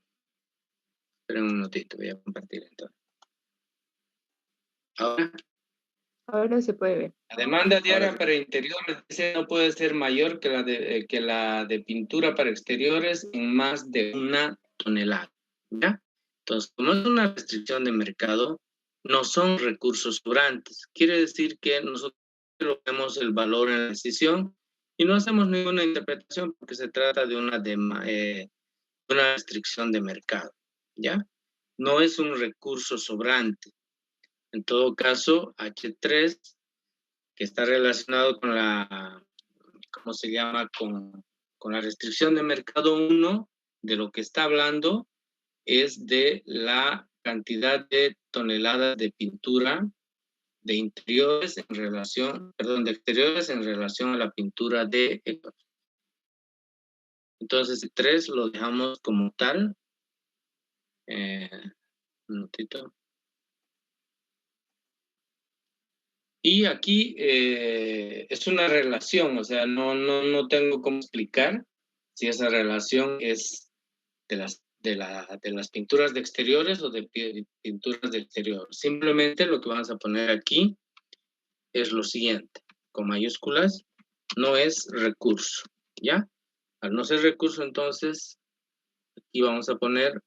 Speaker 1: Esperen un minutito, voy a compartir entonces. Ahora,
Speaker 6: Ahora se puede ver.
Speaker 1: la demanda diaria
Speaker 7: sí.
Speaker 1: para interiores dice, no puede ser mayor que la de pintura para exteriores en más de 1 tonelada. ¿Ya? Entonces, como es una restricción de mercado, no son recursos sobrantes. Quiere decir que nosotros vemos el valor en la decisión y no hacemos ninguna interpretación porque se trata de una restricción de mercado. ¿Ya? No es un recurso sobrante. En todo caso, H3, que está relacionado con la, ¿cómo se llama? Con la restricción de mercado 1, de lo que está hablando es de la cantidad de toneladas de pintura de interiores en relación, perdón, de exteriores en relación a la pintura de exteriores. Entonces, el 3 lo dejamos como tal. Un minutito. Y aquí es una relación, o sea, no tengo cómo explicar si esa relación es de las pinturas de exteriores o de pinturas de exterior. Simplemente lo que vamos a poner aquí es lo siguiente, con mayúsculas, no es recurso, ¿ya? Al no ser recurso, entonces, aquí vamos a poner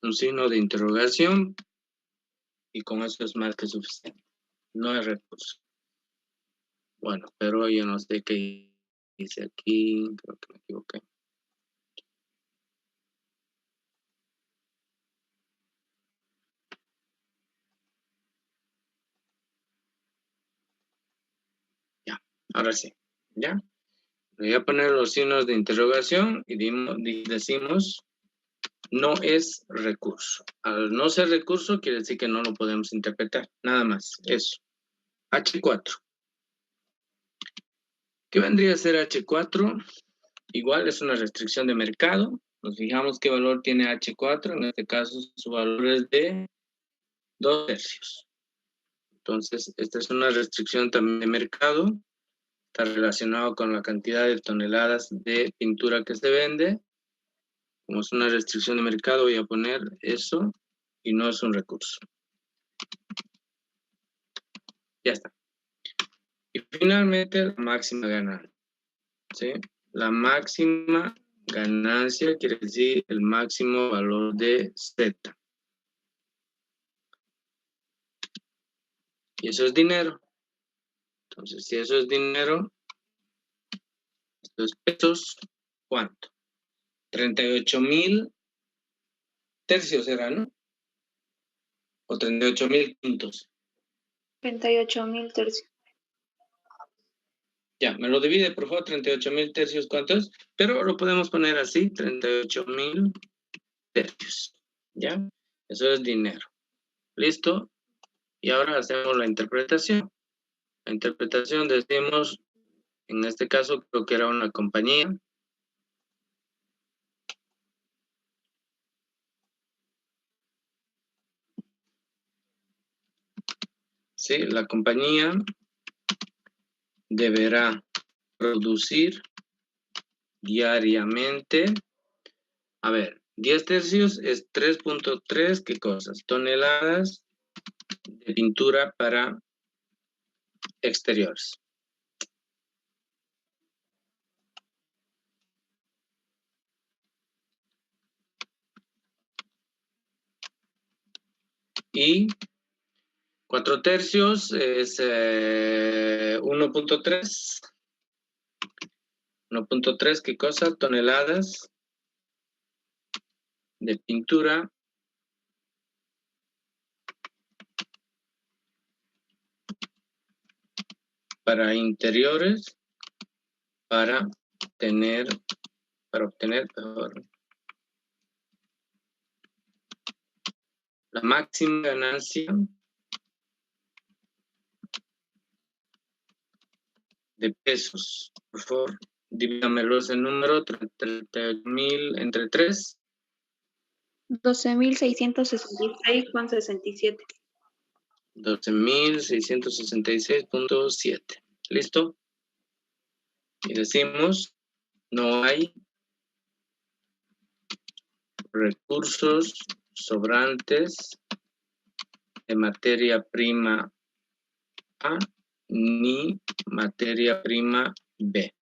Speaker 1: un signo de interrogación y con eso es más que suficiente. No es recurso. Bueno, pero yo no sé qué dice aquí, creo que me equivoqué. Ya, ahora sí, ¿ya? Voy a poner los signos de interrogación y decimos no es recurso. Al no ser recurso quiere decir que no lo podemos interpretar. Nada más, eso. H4. ¿Qué vendría a ser H4? Igual es una restricción de mercado. Nos fijamos qué valor tiene H4. En este caso su valor es de 2/3. Entonces, esta es una restricción también de mercado. Está relacionado con la cantidad de toneladas de pintura que se vende. Como es una restricción de mercado, voy a poner eso y no es un recurso. Ya está. Y finalmente, la máxima ganancia. ¿Sí? La máxima ganancia quiere decir el máximo valor de Z. Y eso es dinero. Entonces, si eso es dinero, esto es pesos, ¿cuánto? 38,000 tercios era, ¿no? O 38,000 quintos.
Speaker 5: 38,000 tercios.
Speaker 1: Ya, me lo divide, por favor, 38,000 tercios, ¿cuántos? Pero lo podemos poner así, 38,000 tercios. ¿Ya? Eso es dinero. ¿Listo? Y ahora hacemos la interpretación. La interpretación decimos, en este caso creo que era una compañía. Sí, la compañía deberá producir diariamente, a ver, 10 tercios es 3.3, ¿qué cosas? Toneladas de pintura para exteriores. Y 4 tercios es 1.3. 1.3, ¿qué cosa? Toneladas de pintura para interiores para obtener la máxima ganancia de pesos. Por favor, dígamelos el número, 38,000 entre 3.
Speaker 5: 12,666,67.
Speaker 1: 12,666.7. ¿Listo? Y decimos, no hay recursos sobrantes de materia prima A ni materia prima B.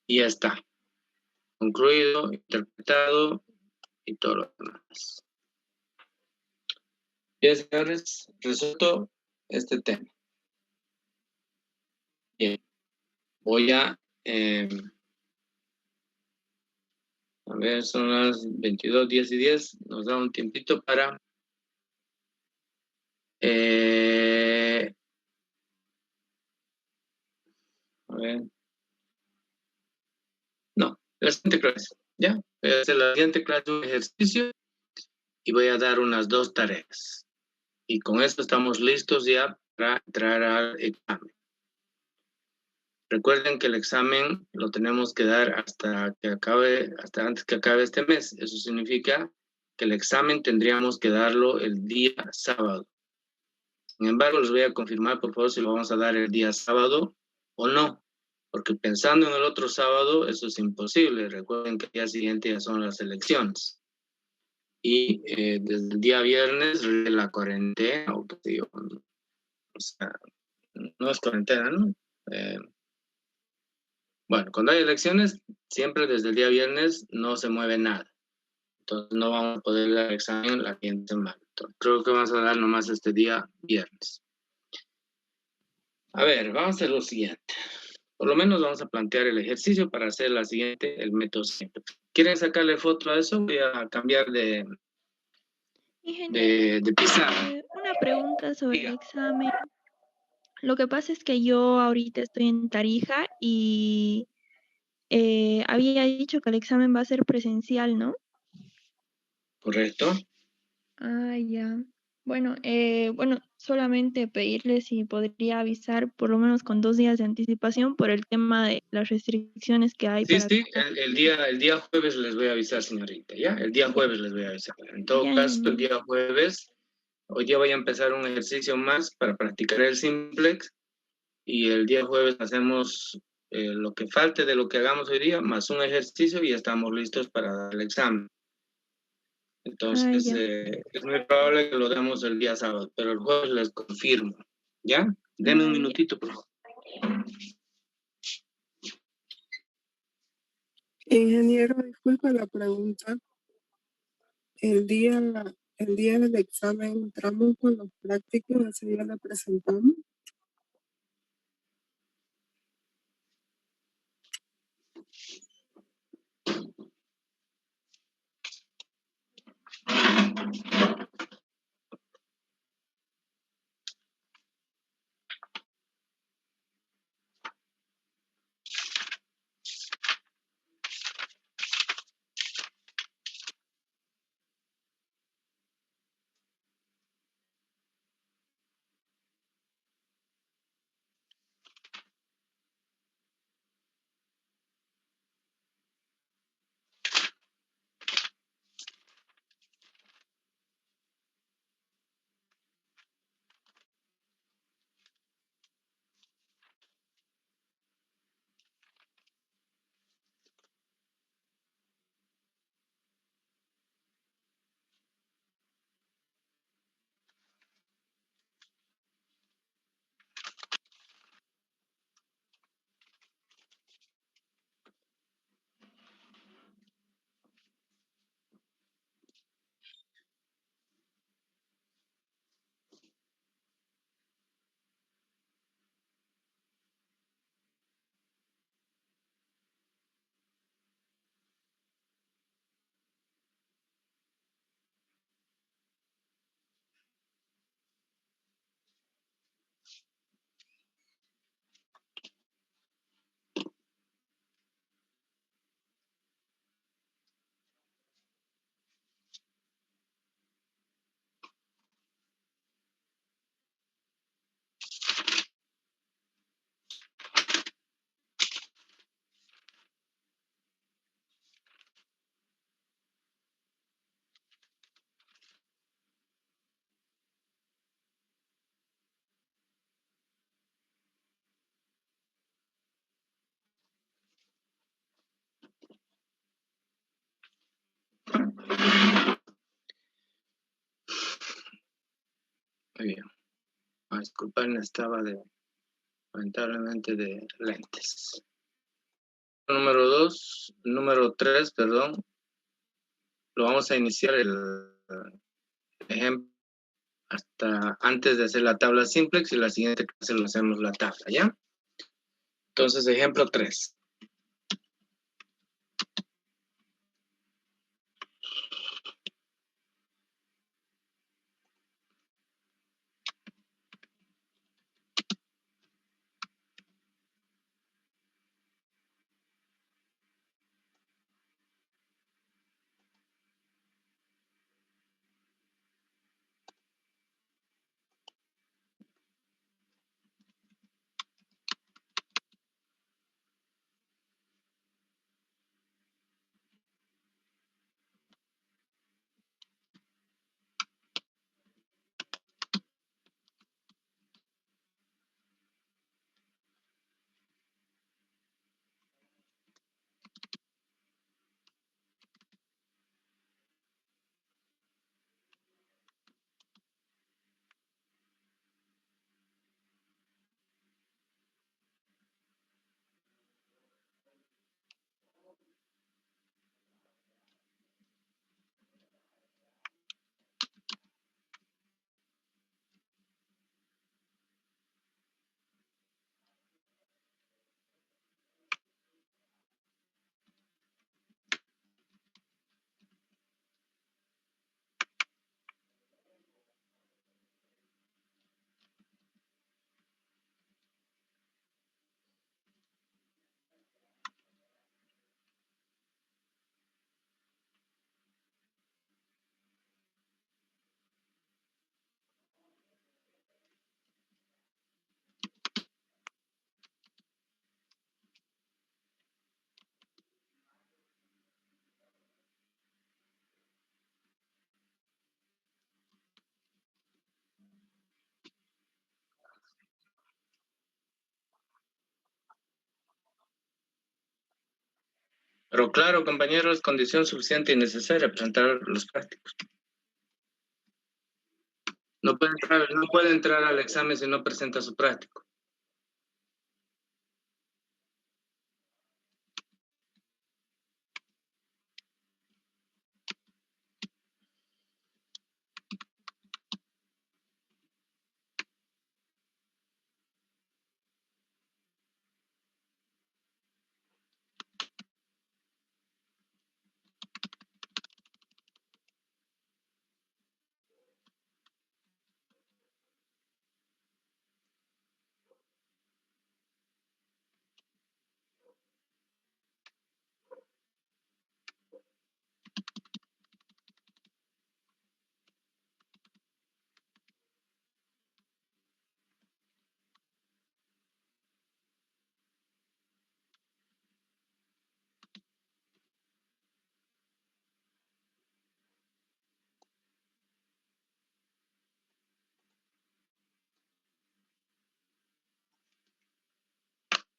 Speaker 1: Y ya está. Concluido, interpretado y todo lo demás. Bien, señores, resuelto este tema. Bien, voy a ver, son las 22, 10 y 10. Nos da un tiempito para a ver. No, la siguiente clase. Ya, voy a hacer la siguiente clase un ejercicio y voy a dar unas 2 tareas. Y con esto estamos listos ya para entrar al examen. Recuerden que el examen lo tenemos que dar hasta antes que acabe este mes. Eso significa que el examen tendríamos que darlo el día sábado. Sin embargo, les voy a confirmar, por favor, si lo vamos a dar el día sábado o no. Porque pensando en el otro sábado, eso es imposible. Recuerden que el día siguiente ya son las elecciones. Y desde el día viernes, la cuarentena, o qué sé yo, o sea, no es cuarentena, ¿no? Bueno, cuando hay elecciones, siempre desde el día viernes no se mueve nada. Entonces no vamos a poder dar examen la siguiente semana. Entonces, creo que vamos a dar nomás este día viernes. A ver, vamos a hacer lo siguiente. Por lo menos vamos a plantear el ejercicio para hacer la siguiente, el método simple. ¿Quieren sacarle foto a eso? Voy a cambiar de pizarra.
Speaker 3: Una pregunta sobre
Speaker 1: Diga.
Speaker 3: el examen. Lo que pasa es que yo ahorita estoy en Tarija y había dicho que el examen va a ser presencial, ¿no?
Speaker 1: ¿Correcto?
Speaker 3: Ah, ya. Bueno, solamente pedirle si podría avisar por lo menos con 2 días de anticipación por el tema de las restricciones que hay
Speaker 1: Sí,
Speaker 3: para...
Speaker 1: sí, el día jueves les voy a avisar, señorita, ¿ya? El día jueves les voy a avisar. En todo
Speaker 3: Ya,
Speaker 1: caso,
Speaker 3: ya.
Speaker 1: el día jueves, hoy día voy a empezar un ejercicio más para practicar el simplex y el día jueves hacemos lo que falte de lo que hagamos hoy día, más un ejercicio y ya estamos listos para dar el examen. Entonces,
Speaker 3: ya.
Speaker 1: es muy probable que lo demos el día sábado, pero el jueves les confirmo, ¿ya? Denme un
Speaker 3: Ya.
Speaker 1: minutito, por favor.
Speaker 8: Ingeniero, disculpa la pregunta. El día del examen entramos con los prácticos, ese día le presentamos.
Speaker 1: disculpen, estaba lamentablemente de lentes. Número 3, perdón. Lo vamos a iniciar el ejemplo hasta antes de hacer la tabla simplex y la siguiente clase lo hacemos la tabla, ¿ya? Entonces, ejemplo 3. Pero claro, compañeros, condición suficiente y necesaria presentar los prácticos. No puede entrar al examen si no presenta su práctico.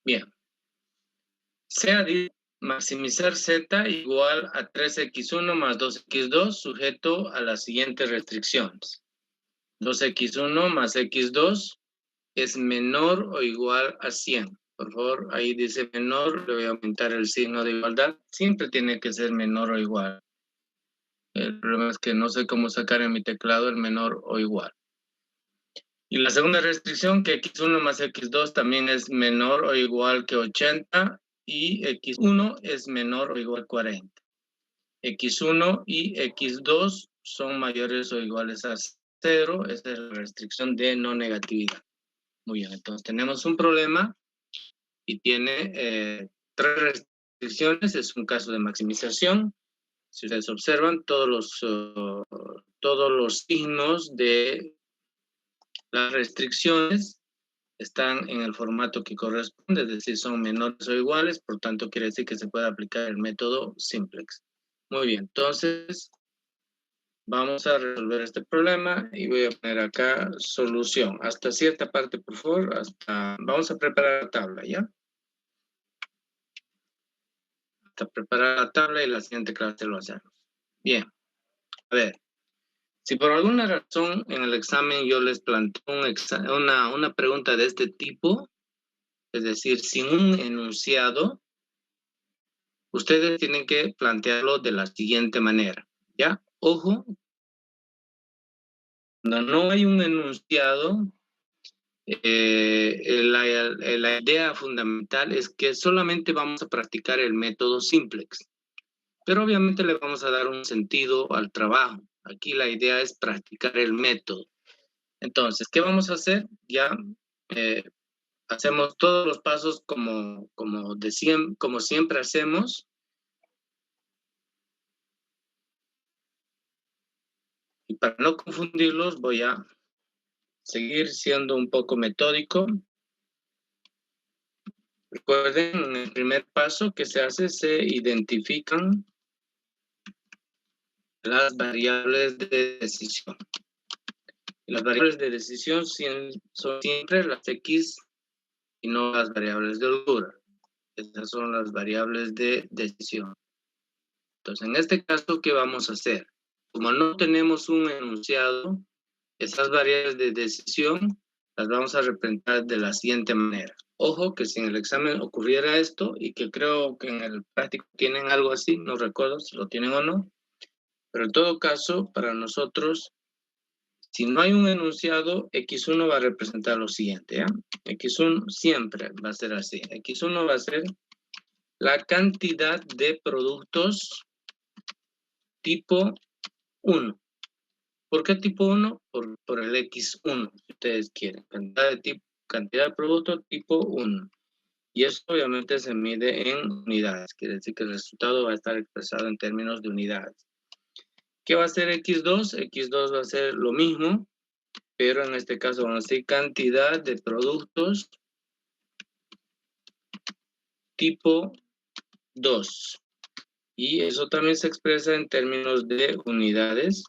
Speaker 1: Bien. Sea maximizar z igual a 3x1 más 2x2 sujeto a las siguientes restricciones. 2x1 más x2 es menor o igual a 100. Por favor, ahí dice menor, le voy a aumentar el signo de igualdad. Siempre tiene que ser menor o igual. El problema es que no sé cómo sacar en mi teclado el menor o igual. Y la segunda restricción, que x1 más x2 también es menor o igual que 80 y x1 es menor o igual a 40. x1 y x2 son mayores o iguales a 0. Esa es la restricción de no negatividad. Muy bien, entonces tenemos un problema y tiene 3 restricciones. Es un caso de maximización. Si ustedes observan, todos los signos de las restricciones están en el formato que corresponde, es decir, son menores o iguales, por tanto quiere decir que se puede aplicar el método simplex. Muy bien, entonces vamos a resolver este problema y voy a poner acá solución. Hasta cierta parte, por favor, vamos a preparar la tabla, ¿ya? Hasta preparar la tabla y la siguiente clase lo hacemos. Bien, a ver. Si por alguna razón en el examen yo les planteo una pregunta de este tipo, es decir, sin un enunciado, ustedes tienen que plantearlo de la siguiente manera, ¿ya? Ojo, cuando no hay un enunciado, la idea fundamental es que solamente vamos a practicar el método simplex, pero obviamente le vamos a dar un sentido al trabajo. Aquí la idea es practicar el método. Entonces, ¿qué vamos a hacer? Ya hacemos todos los pasos como siempre hacemos. Y para no confundirlos, voy a seguir siendo un poco metódico. Recuerden, en el primer paso que se hace, se identifican las variables de decisión. Y las variables de decisión son siempre las X y no las variables de holgura. Estas son las variables de decisión. Entonces, en este caso, ¿qué vamos a hacer? Como no tenemos un enunciado, esas variables de decisión las vamos a representar de la siguiente manera. Ojo que si en el examen ocurriera esto, y que creo que en el práctico tienen algo así, no recuerdo si lo tienen o no, pero en todo caso, para nosotros, si no hay un enunciado, X1 va a representar lo siguiente, ¿ya? X1 siempre va a ser así. X1 va a ser la cantidad de productos tipo 1. ¿Por qué tipo 1? Por el X1, si ustedes quieren. Cantidad de producto tipo 1. Y eso obviamente se mide en unidades. Quiere decir que el resultado va a estar expresado en términos de unidades. ¿Qué va a ser X2? X2 va a ser lo mismo, pero en este caso vamos a decir cantidad de productos tipo 2. Y eso también se expresa en términos de unidades.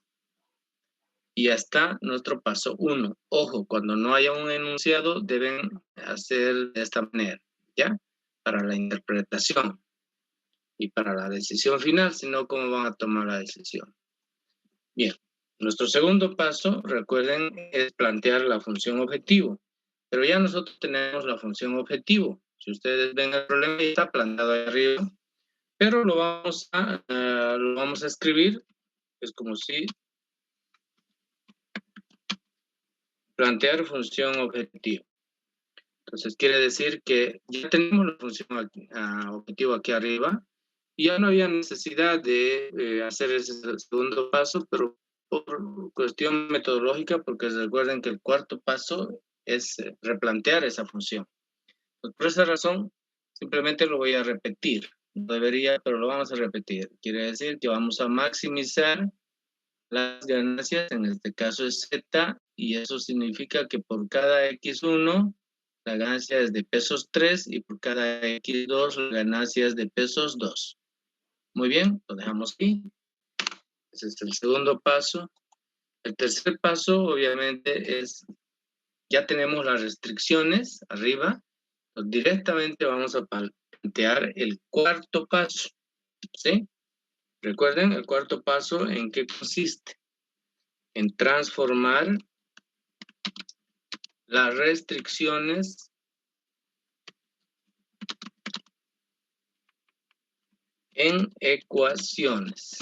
Speaker 1: Y ya está nuestro paso 1. Ojo, cuando no haya un enunciado, deben hacer de esta manera, ¿ya? Para la interpretación y para la decisión final, si no, ¿cómo van a tomar la decisión? Bien, nuestro segundo paso, recuerden, es plantear la función objetivo. Pero ya nosotros tenemos la función objetivo. Si ustedes ven el problema, está planteado ahí arriba. Pero lo vamos a escribir. Es como si plantear función objetivo. Entonces quiere decir que ya tenemos la función objetivo aquí arriba y ya no había necesidad de hacer ese segundo paso, pero por cuestión metodológica, porque recuerden que el cuarto paso es replantear esa función. Pues por esa razón, simplemente lo voy a repetir. No debería, pero lo vamos a repetir. Quiere decir que vamos a maximizar las ganancias, en este caso es Z, y eso significa que por cada X1, la ganancia es de pesos 3, y por cada X2, la ganancia es de pesos 2. Muy bien, lo dejamos aquí. Ese es el segundo paso. El tercer paso, obviamente, es, ya tenemos las restricciones arriba, pues directamente vamos a plantear el cuarto paso, ¿sí? Recuerden, el cuarto paso, ¿en qué consiste? En transformar las restricciones en ecuaciones,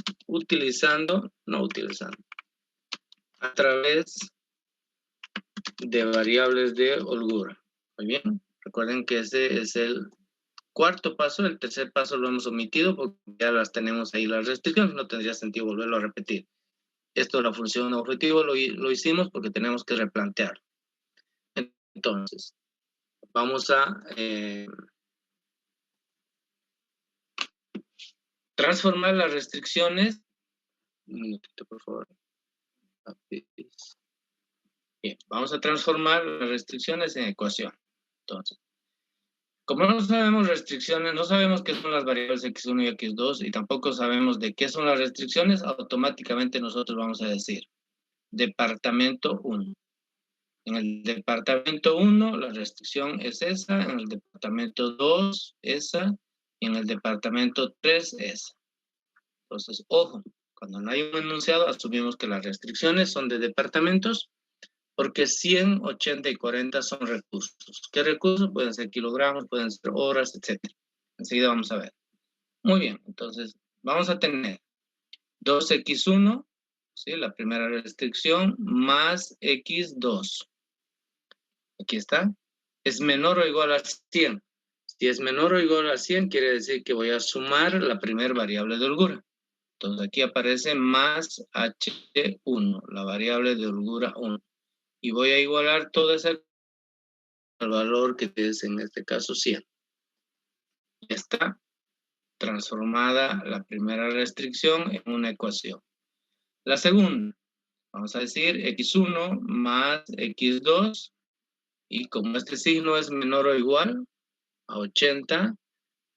Speaker 1: a través de variables de holgura. Muy bien, recuerden que ese es el cuarto paso. El tercer paso lo hemos omitido porque ya las tenemos ahí las restricciones, no tendría sentido volverlo a repetir. Esto, la función objetivo, lo hicimos porque tenemos que replantear. Entonces, vamos a transformar las restricciones. Un minutito, por favor. Bien, vamos a transformar las restricciones en ecuación. Entonces, como no sabemos restricciones, no sabemos qué son las variables X1 y X2 y tampoco sabemos de qué son las restricciones, automáticamente nosotros vamos a decir departamento 1. En el departamento 1 la restricción es esa, en el departamento 2 esa y en el departamento 3 esa. Entonces, ojo, Cuando no hay un enunciado, asumimos que las restricciones son de departamentos, porque 100, 80 y 40 son recursos. ¿Qué recursos? Pueden ser kilogramos, pueden ser horas, etc. Enseguida vamos a ver. Muy bien, entonces vamos a tener 2x1, ¿sí? La primera restricción, más x2. Aquí está. Es menor o igual a 100. Si es menor o igual a 100, quiere decir que voy a sumar la primera variable de holgura. Entonces aquí aparece más h1, la variable de holgura 1. Y voy a igualar toda esa al valor que es en este caso 100. Ya está transformada la primera restricción en una ecuación. La segunda, vamos a decir x1 más x2, y como este signo es menor o igual a 80,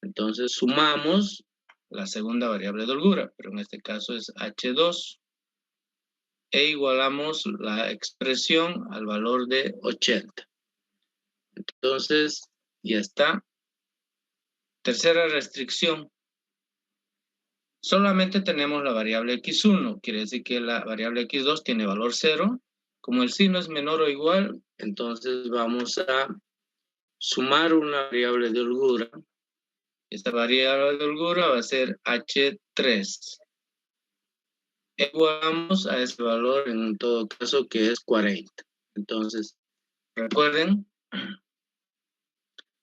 Speaker 1: entonces sumamos la segunda variable de holgura, pero en este caso es h2, e igualamos la expresión al valor de 80. Entonces, ya está. Tercera restricción. Solamente tenemos la variable x1, quiere decir que la variable x2 tiene valor 0. Como el signo es menor o igual, entonces vamos a sumar una variable de holgura. Esta variable de holgura va a ser h3. Igualamos a ese valor en todo caso que es 40. Entonces, recuerden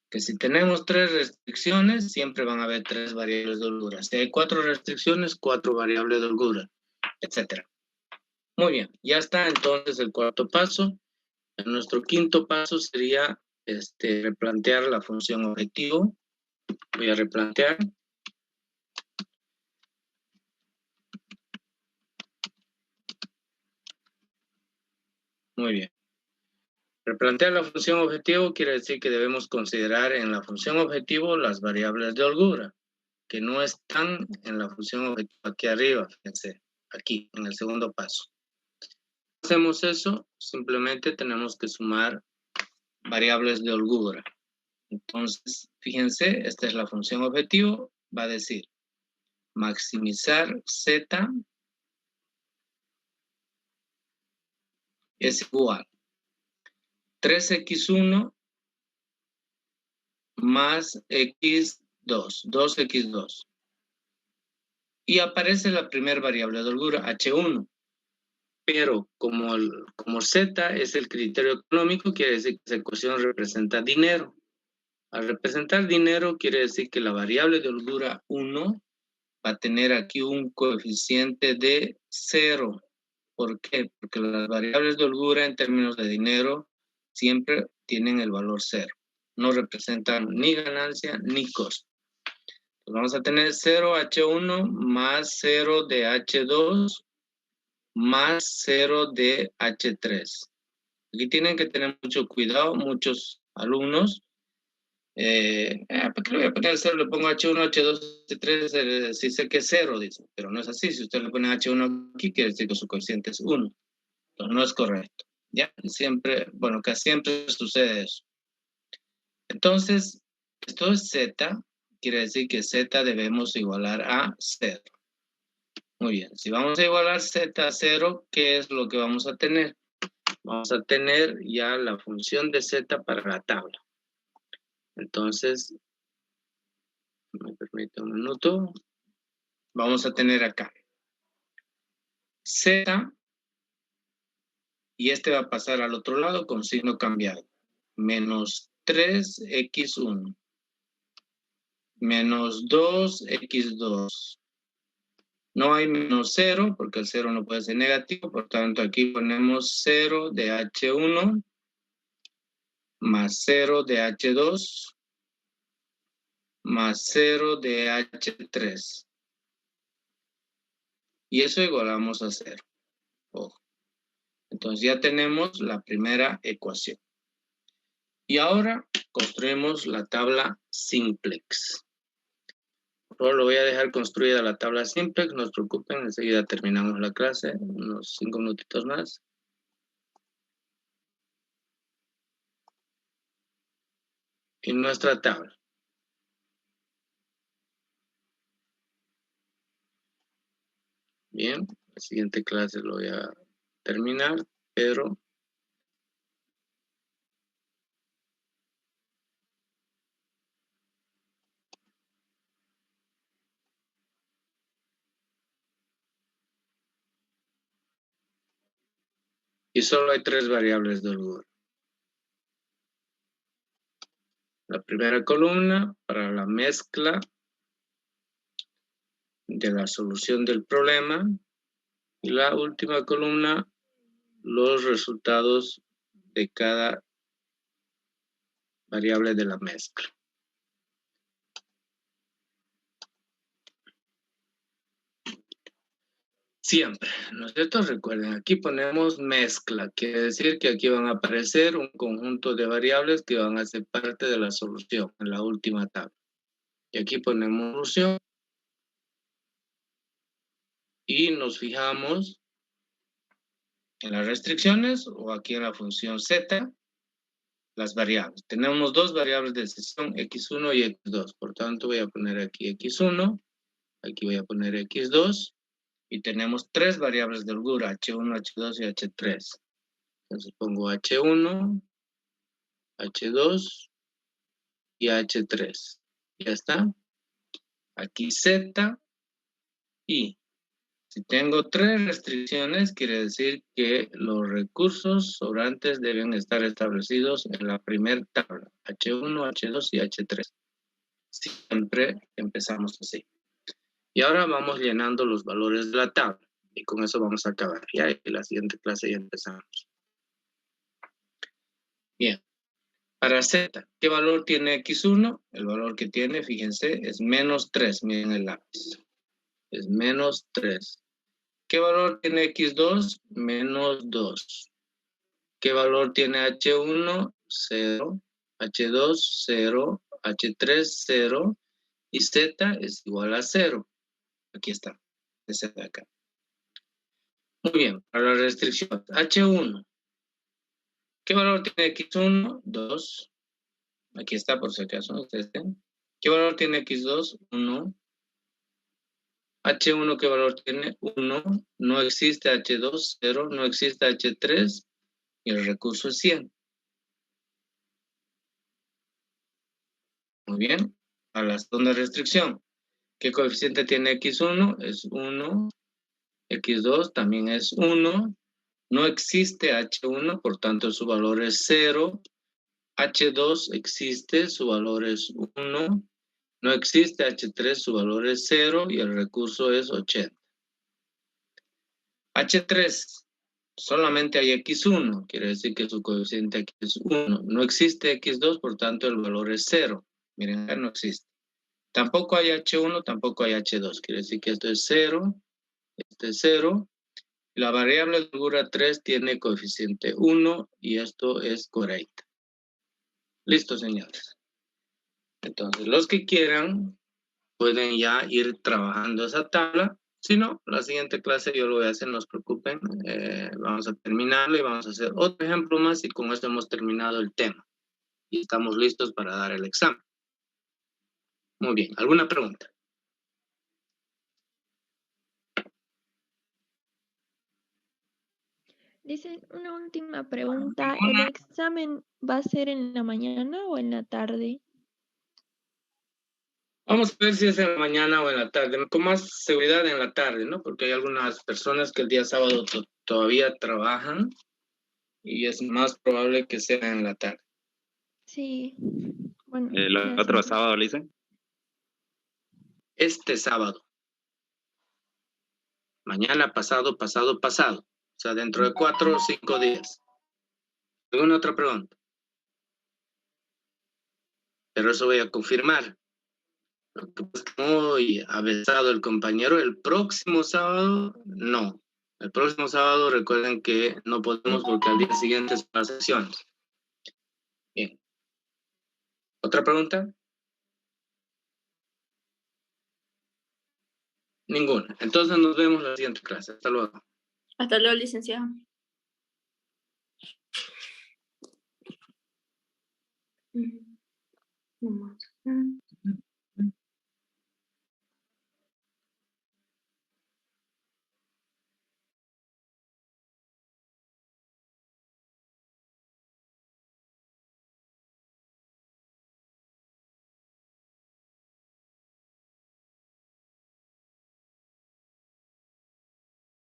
Speaker 1: que si tenemos 3 restricciones, siempre van a haber 3 variables de holgura. Si hay 4 restricciones, 4 variables de holgura, etc. Muy bien, ya está entonces el cuarto paso. Nuestro quinto paso sería replantear la función objetivo. Voy a replantear. Muy bien. Replantear la función objetivo quiere decir que debemos considerar en la función objetivo las variables de holgura, que no están en la función objetivo aquí arriba, fíjense, aquí, en el segundo paso. Hacemos eso, simplemente tenemos que sumar variables de holgura. Entonces, fíjense, esta es la función objetivo, va a decir maximizar z es igual 3x1 más x2, 2x2. Y aparece la primera variable de holgura, h1. Pero como z es el criterio económico, quiere decir que esa ecuación representa dinero. Al representar dinero, quiere decir que la variable de holgura 1 va a tener aquí un coeficiente de 0. ¿Por qué? Porque las variables de holgura en términos de dinero siempre tienen el valor 0. No representan ni ganancia ni costo. Entonces vamos a tener 0H1 más 0 de H2 más 0 de H3. Aquí tienen que tener mucho cuidado, muchos alumnos. ¿Para qué le voy a poner 0? Le pongo H1, H2, H3, si sé que es 0, dice. Pero no es así. Si usted le pone H1 aquí, quiere decir que su coeficiente es 1. Entonces no es correcto. ¿Ya? Siempre, bueno, casi siempre sucede eso. Entonces, esto es Z, quiere decir que Z debemos igualar a 0. Muy bien, si vamos a igualar Z a 0, ¿qué es lo que vamos a tener? Vamos a tener ya la función de Z para la tabla. Entonces, me permite un minuto. Vamos a tener acá Z, y este va a pasar al otro lado con signo cambiado. Menos 3x1. Menos 2x2. No hay menos 0, porque el 0 no puede ser negativo, por tanto aquí ponemos 0 de H1 más 0 de H2 más 0 de H3. Y eso igualamos a 0. Ojo. Entonces ya tenemos la primera ecuación. Y ahora construimos la tabla simplex. Por favor, lo voy a dejar construida la tabla simplex, no se preocupen, enseguida terminamos la clase, unos 5 minutitos más. Y nuestra tabla. Bien, la siguiente clase lo voy a terminar, pero y solo hay 3 variables de holgura. La primera columna para la mezcla de la solución del problema y la última columna los resultados de cada variable de la mezcla. Siempre, ¿no es cierto? Recuerden, aquí ponemos mezcla, quiere decir que aquí van a aparecer un conjunto de variables que van a ser parte de la solución en la última tabla. Y aquí ponemos solución y nos fijamos en las restricciones o aquí en la función z, las variables. Tenemos 2 variables de decisión, x1 y x2. Por tanto, voy a poner aquí x1, aquí voy a poner x2. Y tenemos 3 variables de holgura, H1, H2 y H3. Entonces pongo H1, H2 y H3. Ya está. Aquí Z. Y si tengo 3 restricciones, quiere decir que los recursos sobrantes deben estar establecidos en la primera tabla. H1, H2 y H3. Siempre empezamos así. Y ahora vamos llenando los valores de la tabla. Y con eso vamos a acabar. Ya en la siguiente clase ya empezamos. Bien. Para Z, ¿qué valor tiene X1? El valor que tiene, fíjense, es menos 3. Miren el lápiz. Es menos 3. ¿Qué valor tiene X2? Menos 2. ¿Qué valor tiene H1? 0. H2, 0. H3, 0. Y Z es igual a 0. Aquí está. Ese de acá. Muy bien, para la restricción, H1. ¿Qué valor tiene X1? 2. Aquí está por si acaso. ¿Qué valor tiene X2? 1. H1, ¿qué valor tiene? 1. No existe H2, 0. No existe H3. Y el recurso es 100. Muy bien. A la segunda restricción. ¿Qué coeficiente tiene X1? Es 1. X2 también es 1. No existe H1, por tanto su valor es 0. H2 existe, su valor es 1. No existe H3, su valor es 0 y el recurso es 80. H3, solamente hay X1, quiere decir que su coeficiente aquí es 1. No existe X2, por tanto el valor es 0. Miren, acá no existe. Tampoco hay H1, tampoco hay H2, quiere decir que esto es 0, este es 0. La variable de holgura 3 tiene coeficiente 1 y esto es correcto. Listo, señores. Entonces, los que quieran pueden ya ir trabajando esa tabla. Si no, la siguiente clase yo lo voy a hacer, no se preocupen. Vamos a terminarlo y vamos a hacer otro ejemplo más y con esto hemos terminado el tema. Y estamos listos para dar el examen. Muy bien, ¿alguna pregunta?
Speaker 3: Dice una última pregunta. ¿El examen va a ser en la mañana o en la tarde?
Speaker 1: Vamos a ver si es en la mañana o en la tarde. Con más seguridad en la tarde, ¿no? Porque hay algunas personas que el día sábado todavía trabajan y es más probable que sea en la tarde.
Speaker 3: Sí. Bueno.
Speaker 7: El otro sábado, ¿le dicen?
Speaker 1: Este sábado. Mañana, pasado. O sea, dentro de 4 o 5 días. ¿Alguna otra pregunta? Pero eso voy a confirmar. Lo que pasa es que hoy ha avisado el compañero, el próximo sábado, no. El próximo sábado recuerden que no podemos porque al día siguiente son las sesiones. Bien. ¿Otra pregunta? Ninguna. Entonces nos vemos en la siguiente clase. Hasta luego.
Speaker 5: Hasta luego, licenciado. No más.